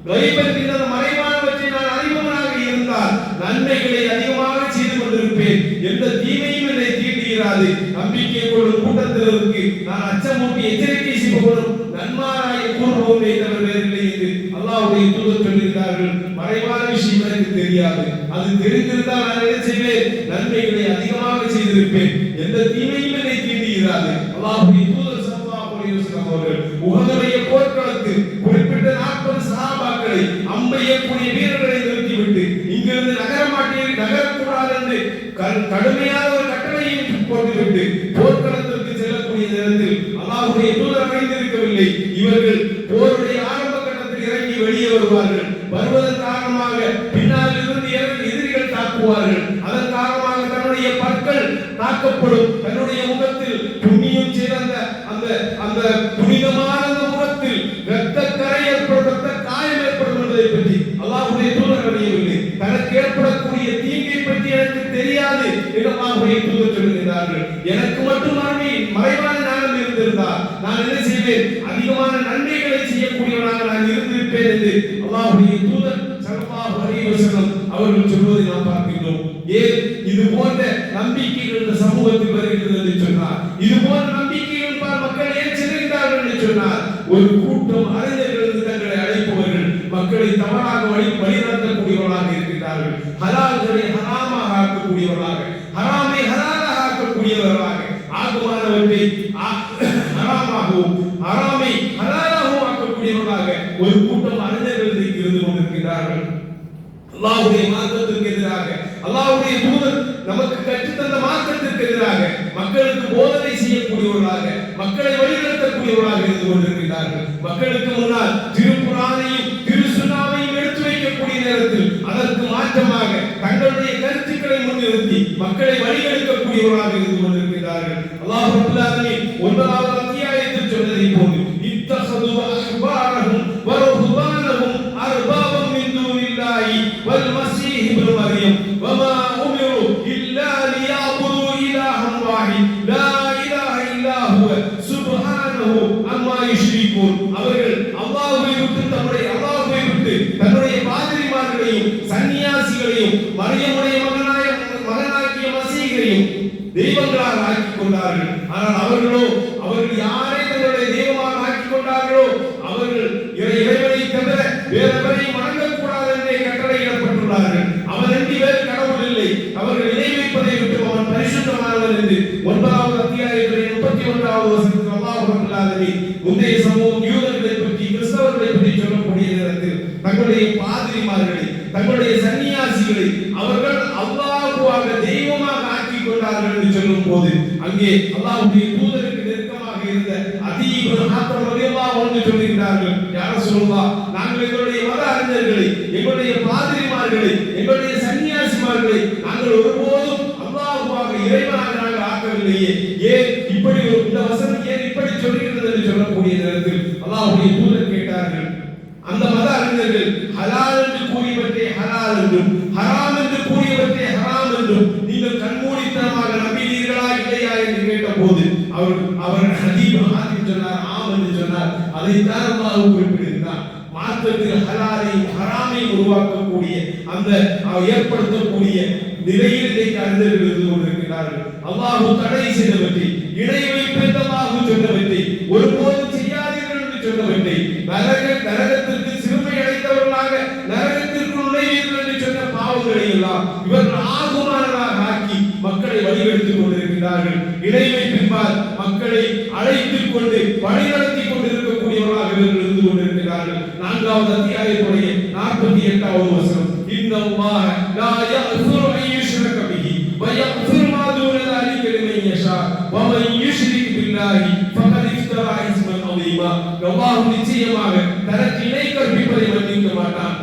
கைபற்றின மறைவானவற்றை நான் அறிபவனாக இருந்தால் நன்மைகளை அதிகமாக செய்து கொண்டிருப்பேன். எந்த தீமையும் என்னை தீண்டுகிறாது. நம்பிக்கை கொள்ளும் கூட்டத்தினருக்கு நான் அச்சமூட்டி எச்சரிக்கை செய்பவனும் நன்மாராய கூறுபவனே தவிர வேறில்லை என்று அல்லாஹ்வுடைய தூதர் சொல்கிறார்கள். மறைவான விஷயம் எனக்கு தெரியாது, அது தெரிந்திருந்தால் நான் என்ன செய்வேன், நன்மைகளை அதிகமாக செய்திருப்பேன். எந்த தீமையும் என்னை தீண்டுகிறாது. அல்லாஹ்வுடைய தூதர் ஸல்லல்லாஹு அலைஹி வஸல்லம் அவர்கள் உஹதுடைய போர்க்களத்தில் குறிப்பிட்ட 40 சஹாபாக்களை அம்பையக்கூடிய வீரர்களை நிறுத்திவிட்டு இங்கிருந்து நகரக்கூடாது என்று கடுமையான ஒரு கட்டளையை போட்டுவிட்டு போர்க்களத்திற்கு செல்லக்கூடிய நேரத்தில் அல்லாஹ்வுடைய தூதர் அறிந்திருக்கவில்லை. இவர்கள் போருடைய ஆரம்ப கட்டத்தில் இறங்கி வெளியே வருவார்கள். வருவதன் காரணமாக பின்னால் இருந்து எதிரிகள் தாக்குவார்கள். அதன் காரணமாக தன்னுடைய பற்கள் தாக்கப்படும். தன்னுடைய முகத்தில் புண்ணியம் செய்த அந்த புனிதமான முகத்தில் இரத்த கரை ஏற்படும், இரத்த காயம் ஏற்படும் என்பதை பற்றி அல்லாஹ்வுடைய தூதர் அறியவில்லை. தனக்கு ஏற்படக்கூடிய தீங்கை பற்றி எனக்கு தெரியாது என்று அல்லாஹ்வுடைய தூதர் சொல்கிறார்கள். எனக்கு மட்டும் மறைவான ஞானம் இருந்திருந்தால் நான் என்ன செய்வேன், அதிகமான நன்மைகளை செய்யக்கூடியவனாக நான் இருந்திருப்பேன் என்று அல்லாஹ்வுடைய தூதர் ஸல்லல்லாஹு அலைஹி வஸல்லம் அவர்கள் சொல்வதை நாம் பார்க்கிறோம். ஏன் இது போன்ற நம்பிக்கைகள் இந்த சமூகத்தில் வருகிறது என்று சொன்னார். இது போன்ற நம்பிக்கைகள் மக்கள் ஏன் செல்கிறார்கள் என்று சொன்னார். ஒரு கூட்டம் அறிஞர்கள் தங்களை அழைப்பவர்கள் மக்களை தவறாக வழிநடத்தக்கூடியவர்களாக இருக்கிறார்கள். ஹலால்களை ஹராமாக ஆக்கக்கூடியவர்களாக, ஹராமை ஹலாலாக ஆக்கக்கூடியவர்களாக, ஆகுமானவற்றை ஹராமாகவும் ஹராமை ஹலாலாகவும் ஆக்கக்கூடியவர்களாக ஒரு கூட்டம் அறிஞர்கள் இருந்து கொண்டிருக்கிறார்கள். அல்லாஹ்வுடைய மார்க்கத்திற்கு எதிராக, அல்லாஹ்வுடைய தூதர் நமக்கு கற்றுத்தந்த மார்க்கத்திற்கு எதிராக மக்களுக்கு போதனை செய்யக்கூடியவர்களாக, மக்களை வழிநடத்தக்கூடியவர்களாக இருந்து கொண்டிருக்கிறார்கள். மக்களுக்கு முன்னால் திருக்குர்ஆனையும் திருசுன்னாவையும் எடுத்து வைக்கக்கூடிய நேரத்தில் அதற்கு மாற்றமாக தங்களுடைய கருத்துக்களை முன்னிறுத்தி மக்களை வழிநடத்தக்கூடியவர்களாக இருந்து கொண்டிருக்கிறார்கள். அல்லாஹ் ரப்பல் ஆலமீன் 9வது அத்தியாயத்தில் சொன்னதை போன்று இத்தஹது அஹ்பாரஹும் வ ருஹ்பானஹும் அர்பாபம் மின் தூனில்லாஹி வல் மஸீஹ் இப்னு மர்யம் வமா உமிரு இல்லா லியஅபுது இலாஹன் வாஹித் லா இலாஹ இல்லா ஹுவ சுப்ஹானஹு அம்மா யுஷ்ரிகூன். அவர்கள் அல்லாஹ்வை விட்டு தன்னுடைய பாதிரிமார்களையும் சன்னியாசிகளையும் மரியமுடைய மகனாகிய மசீகையும் தெய்வங்களாக ஆக்கிக் கொண்டார்கள். ஆனால் அவர்கள் யாரை தங்களுடைய தெய்வமாக ஆக்கிக் கொண்டார்களோ அவர்கள் இறைவனை தவிர வேறெவரையும் வணங்கக்கூடாது என்றே கட்டளையிடப்பட்டுள்ளார்கள். அவனன்றி வேறு கடவுள் இல்லை. அவர்கள் இணை வைப்பதை விட்டு அவன் பரிசுத்தமானவன் என்று 9வது அத்தியாயத்திலே 31வது வசனத்தில் அல்லாஹ் ரப்பல் ஆலமீன் முந்தைய சமூகம் யூதர்களை பற்றி கிறிஸ்தவர்களை பற்றி சொல்லக்கூடிய நேரத்தில் தங்களுடைய பாதிரிமார்களை தங்களுடைய சன்னியாசிகளை அவர்கள் அல்லாஹ்வாக தெய்வமாக ஆக்கிக் கொண்டார்கள் என்று சொல்லும் போது அங்கே அல்லாஹ்வுடைய தூதருக்கு நெருக்கமாக இருந்த அதீ இப்னு ஹாத்திம் ரலியல்லாஹு அன்ஹு சொல்கிறார்கள், யா ரசூலுல்லாஹ், நாங்கள் எங்களுடைய மத அறிஞர்களை, எங்களுடைய பாதிரிமார்களை, எங்களுடைய சன்னியாசிமார்களை நாங்கள் ஒருபோதும் அல்லாஹ்வாக இறைவனாக நாங்கள் ஆக்கவில்லையே, ஏன் இப்படி இந்த வசனம் ஏன் இப்படி சொல்கிறது என்று சொல்லக்கூடிய நேரத்தில் அல்லாஹ்வுடைய தூதர் கேட்டார்கள், அந்த மத அறிஞர்கள் ஹலால் என்று கூறியவற்றை ஹலால் என்றும் ஹராம் என்று கூறியவற்றை ஹராம் என்றும் நீங்கள் கண்மூடித்தனமாக நம்பினீர்களா இல்லையா என்று கேட்டபோது அவர் ஹதீப் ஹாத்திம் சொன்னார், ஆம் என்று சொன்னார். அதைத்தான் அல்லாஹ் குறிப்பிடுகிறார். மார்க்கத்தில் ஹலாலையும் ஹராமையும் உருவாக்கக்கூடிய அந்த ஏற்படுத்தக்கூடிய நிலையில் இன்றைக்கு அறிஞர்கள் இருந்து கொண்டிருக்கிறார்கள். அல்லாஹ் தடை செய்தவற்றை, இணை வைப்பென்று அல்லாஹ் சொன்னவற்றை, ஒருபோதும் செய்யாதீர்கள் என்று சொன்னவற்றை, நரகத்திற்கு சிறுமை அடைந்தவர்களாக நரகத்திற்கு நுழைவீர்கள் என்று சொன்ன இவர்கள் ஆகுமானதாக ஆக்கி மக்களை வழிநடத்திக் கொண்டிருக்கிறார்கள். இணை வைப்பின்பால் மக்களை அழைத்துக் கொண்டு வழிநடத்தி கொண்டிருக்கக்கூடியவர்களாக இவர்கள் இருந்து கொண்டிருக்கிறார்கள். 4வது அத்தியாயத்துடைய 48வது வசனம், இன்னல்லாஹ லா யக்ஃபிரு அன் யுஷ்ரக பிஹி வ யக்ஃபிரு மா தூன ذلك லிமன் யஷா வ மன் யுஷ்ரிக் பில்லாஹி ஃபகத் இஃப்தரா இஸ்மன் அதீமா. அல்லாஹ் நிச்சயமாக தனக்கு இணை கற்பிப்பதை மன்னிக்க மாட்டான்.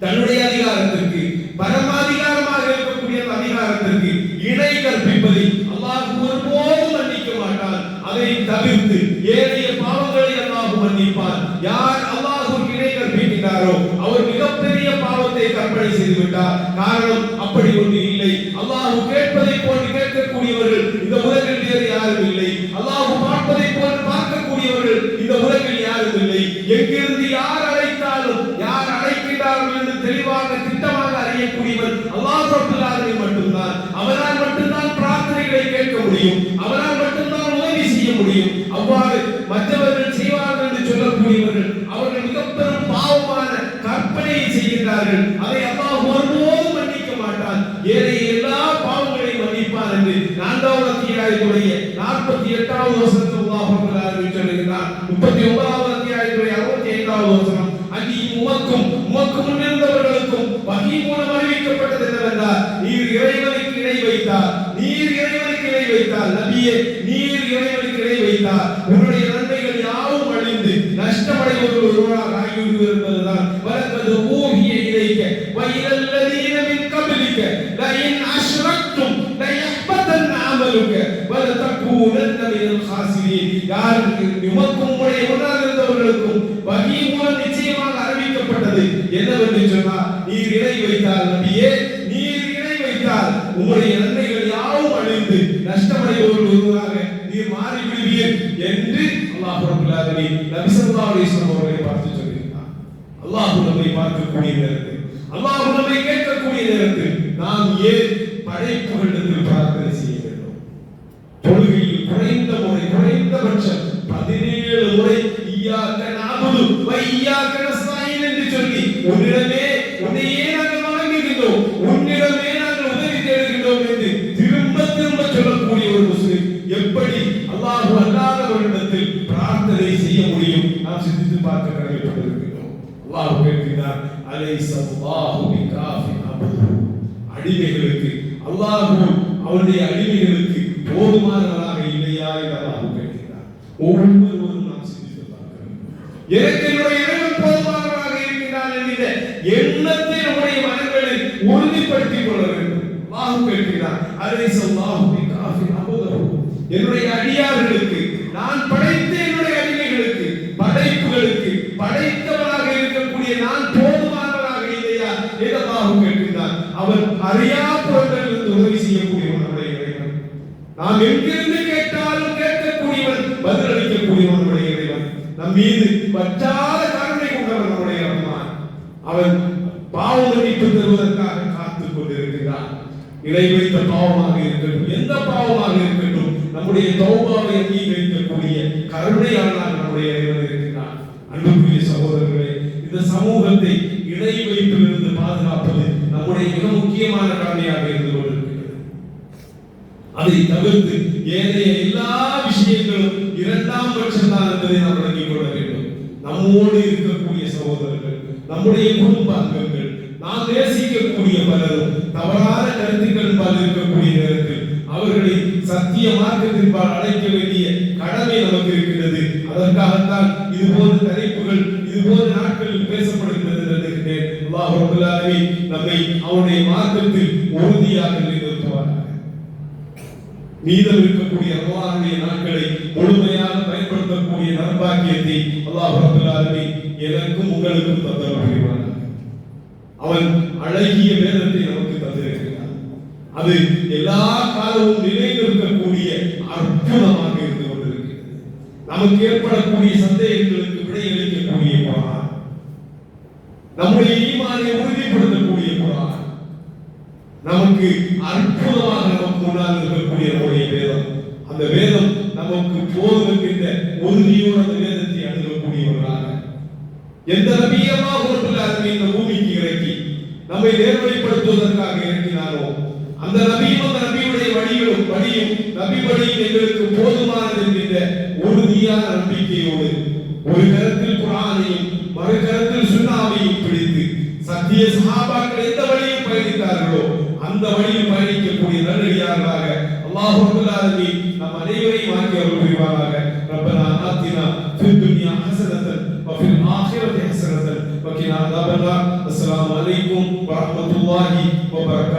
தன்னுடைய அதிகாரத்திற்கு, பரமாதிகாரமாக இருக்கக்கூடிய அதிகாரத்திற்கு இணை கற்பிப்பதை அல்லாஹ் ஒருபோதும் மன்னிக்க மாட்டான். அதை தவிர்த்து ஏனைய பாவங்களை அல்லாஹ் மன்னிப்பான். யார் அல்லாஹ்வுக்கு இணை கற்பிக்கிறாரோ அவர் மிகப்பெரிய பாவத்தை கற்பனை செய்து விட்டார். காரணம், அப்படி ஒன்று இல்லை. அல்லாஹ் கேட்பதை போன்று கேட்கக்கூடியவர்கள் இந்த உலகில் வேறு யாரும் இல்லை. அல்லாஹ் பார்ப்பதை போன்று பார்க்கக்கூடியவர்கள் இந்த உலகில் யாரும் இல்லை. எங்கிருந்து யார் அழைத்தாலும், யார் அழைக்கிறார்கள் என்று தெளிவாக திட்டமாக அறியக்கூடியவர் அல்லாஹ் ரப்பல் ஆலமீன் மட்டும்தான். அவரால் மட்டும்தான் பிரார்த்தனைகளை கேட்க முடியும். அவரால் மட்டும்தான் உதவி செய்ய முடியும். அவ்வாறு மற்றவர்கள் செய்வார்கள் என்று சொல்லக்கூடியவர்கள் அவர்கள் மிகப்பெரும் பாவமான கற்பனையை செய்கிறார்கள். அதை அல்லாஹ் ஒருபோதும் மன்னிக்க மாட்டான். ஏனைய எல்லா பாவங்களையும் மன்னிப்பான் என்று 4வது அத்தியாயத்துடைய 48வது வசனத்தில் அல்லாஹ் ரப்பல் ஆலமீன் சொல்கிறார். 39வது அத்தியாயத்துடைய 65வது வசனம், அங்கே உமக்கும் முன்னிருந்தவர்களுக்கும் வஹீ மூலம் அறிவிக்கப்பட்டது என்னவென்றால், நீர் இறைவனுக்கு இணை வைத்தார், நீர் இறைவனுக்கு இணை வைத்தார், நபியே நீர் இறைவனுக்கு இணை வைத்தார், உன்னுடைய நன்மைகள் யாவும் அழிந்து நஷ்டமடைவர்கள் ஒருவராக ஆகிவிடுவர் என்பதுதான். வலக்கது ஊஹிய இலைக்க வ இலல்லதீன மின் கப்லிக லஇன் அஷ்ரக்தும் லயஹ்பதன் அமலுக வலதகூனன்ன மினல் காசிரீன். யாருக்கு உமக்கும் உடைய முன்னால் இருந்தவர்களுக்கும் வஹீ மூலம் நிச்சயமாக அறிவிக்கப்பட்டது என்னவென்று சொன்னால், நீர் இணை வைத்தால் நபியே, நீர் இணை வைத்தால் உங்களுடைய நன்மைகள் யாவும் அழிந்து நஷ்டமடைவர்கள் ஒருவராக நீர் மாறி விடுவீர் என்று அல்லாஹ் ரப்பல் ஆலமீன் நபி ஸல்லல்லாஹு அலைஹி வஸல்லம் அவர்களை பார்த்து சொல்கிறார். அல்லாஹ் நம்மை பார்க்கக்கூடிய நேரத்தில், அல்லாஹ் நம்மை கேட்கக்கூடிய நேரத்தில் நாம் ஏன் படைப்புகளிடத்தில் பிரார்த்தனை செய்ய வேண்டும்? தொழுகையில் குறைந்தபட்சம் 17 முறை இய்யாக நஅபுது வ இய்யாக நஸ்தஈன் என்று சொல்லி உன்னையே நாங்கள் வணங்குகிறோம், உன்னிடமே நாங்கள் உதவி தேடுகிறோம் என்று திரும்ப சொல்லக்கூடிய ஒரு முஸ்லிம் எப்படி அல்லாஹ் அல்லாதவரிடத்தில் பிரார்த்தனை செய்ய முடியும்? நாம் சிந்தித்து பார்க்க கடமைப்பட்டிருக்கிறோம். அல்லாஹ் கேட்கிறார், அலைஸல்லாஹு பிகாஃபின் அப்துஹு. அடிமைகளுக்கு அல்லாஹ் அவருடைய அடிமைகளுக்கு போதுமானவராக இல்லையா என்று அல்லாஹ் கேட்கிறார். ஒவ்வொருவரும் நாம் சிந்தித்து பார்க்கிறோம். எனக்கு என்னுடைய இறைவன் போதுமானவராக இருக்கிறார் என்கிற எண்ணத்தை நம்முடைய மனங்களில் உறுதிப்படுத்திக் கொள்ள வேண்டும். அல்லாஹ் கேட்கிறார், அலைஸல்லாஹு பிகாஃபின் அப்துஹு. என்னுடைய அடியார்களுக்கு, நான் படைத்த என்னுடைய அடிமைகளுக்கு, படைப்புகளுக்கு படைத்தவராக இருக்கக்கூடிய நான் போதுமானவராக இல்லையா என்று அல்லாஹ் கேட்கிறார். அவர் அறியாப்புறங்களிலிருந்து உதவி செய்யக்கூடியவன் நம்முடைய இறைவன். நாம் எங்கிருந்து கேட்டாலும் கேட்கக்கூடியவன், பதிலளிக்கக்கூடியவன் நம்முடைய இறைவன். நம் மீது பற்றாத கருணை கொண்டவன் நம்முடைய ரஹ்மான். அவன் பாவ மன்னிப்பு தருவதற்காக காத்துக் கொண்டிருக்கிறான். இணை வைத்த பாவமாக இருக்கட்டும், எந்த பாவமாக இருக்கட்டும், நம்முடைய தௌபாவை அங்கீகரிக்கக்கூடிய கருணையாளனாக நம்முடைய இறைவன் இருக்கிறான். அன்புக்குரிய சகோதரர்களே, இந்த சமூகத்தை இணை வைப்பிலிருந்து பாதுகாப்பது நம்முடைய மிக முக்கியமான கடமையாக இருந்து கொண்டிருக்கிறது. அதை தவிர்த்து ஏனைய எல்லா விஷயங்களும் 2ஆம் பட்சம் தான் என்பதை நாம் விளங்கிக் கொள்ள வேண்டும். நம்மோடு இருக்கக்கூடிய சகோதரர்கள், நம்முடைய குடும்ப அங்கங்கள், நாம் நேசிக்கக்கூடிய பலரும் தவறான கருத்துக்கள் பால் இருக்கக்கூடிய நேரத்தில் அவர்களை சத்திய மார்க்கத்தின்பால் அழைக்க வேண்டிய கடமை நமக்கு இருக்கிறது. அதற்காகத்தான் இதுபோன்ற தலைப்புகள் இதுபோன்ற நாட்களில் பேசப்படுகிறது என்று அல்லாஹ் ரப்பல் ஆலமீன் நம்மை அவருடைய மார்க்கத்தில் உறுதியாக நிலைநிறுத்துவாராக. மீதம் இருக்கக்கூடிய ரமலானுடைய நாட்களை முழுமையாக பயன்படுத்தக்கூடிய நற்பாக்கியத்தை அல்லாஹ் ரப்பல் ஆலமீன் எனக்கும் உங்களுக்கும் தந்தருள் புரிவானாக. அவன் அழகிய வேதத்தை நமக்கு தந்திருக்கிறான். அது எல்லா காலமும் நிலைநிற்கக்கூடிய அற்புதமாக இருந்து கொண்டிருக்கிறது. நமக்கு ஏற்படக்கூடிய சந்தேகங்களுக்கு விடையளிக்கக்கூடிய குர்ஆன், நம்முடைய ஈமானை உறுதிப்படுத்தக்கூடிய குர்ஆன், நமக்கு அற்புதமாக நமக்கு முன்னால் இருக்கக்கூடிய நம்முடைய வேதம். அந்த வேதம் நமக்கு போதுகின்ற உறுதியோடு அந்த வேதத்தை அணுகக்கூடியவர்களாக எந்த நபியமாக இந்த பூமிக்கு இறக்கி நம்மை நேர்வழிப்படுத்துவதற்காக இறக்கினாரோ அந்த நபியும் அந்த நபியுடைய வழியும் நபி வழியும் எங்களுக்கு போதுமானது என்கின்ற உறுதியான நம்பிக்கையோடு ஒரு கரத்தில் குர்ஆனையும் மறு கரத்தில் சுன்னாவையும் பிடித்து சத்திய சஹாபாக்கள் எந்த வழியில் பயணித்தார்களோ அந்த வழியில் பயணிக்கக்கூடிய நல்லடியார்களாக அல்லாஹ் ரப்பல் ஆலமீன் நம் அனைவரையும் ஆக்கி அருள் புரிவாராக. ரப்பனா ஆத்தினா ஃபித் துன்யா ஹஸனத்தன் வ ஃபில் ஆখিরাতি ஹஸனத்தன் வ கினா அஸாபன்னார். அஸ்ஸலாமு அலைக்கும் வ ரஹ்மத்துல்லாஹி வ பரகாத்துஹு.